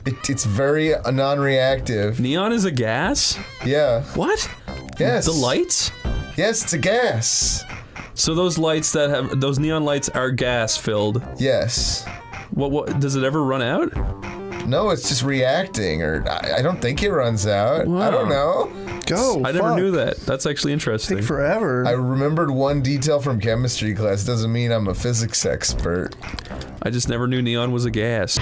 It's very non-reactive. Neon is a gas? Yeah. What? Yes. The lights? Yes, it's a gas. So those lights those neon lights are gas filled. Yes. What does it ever run out? No, it's just reacting, or I don't think it runs out. Wow. I don't know. I never knew that. That's actually interesting. Take forever. I remembered one detail from chemistry class. Doesn't mean I'm a physics expert. I just never knew neon was a gas.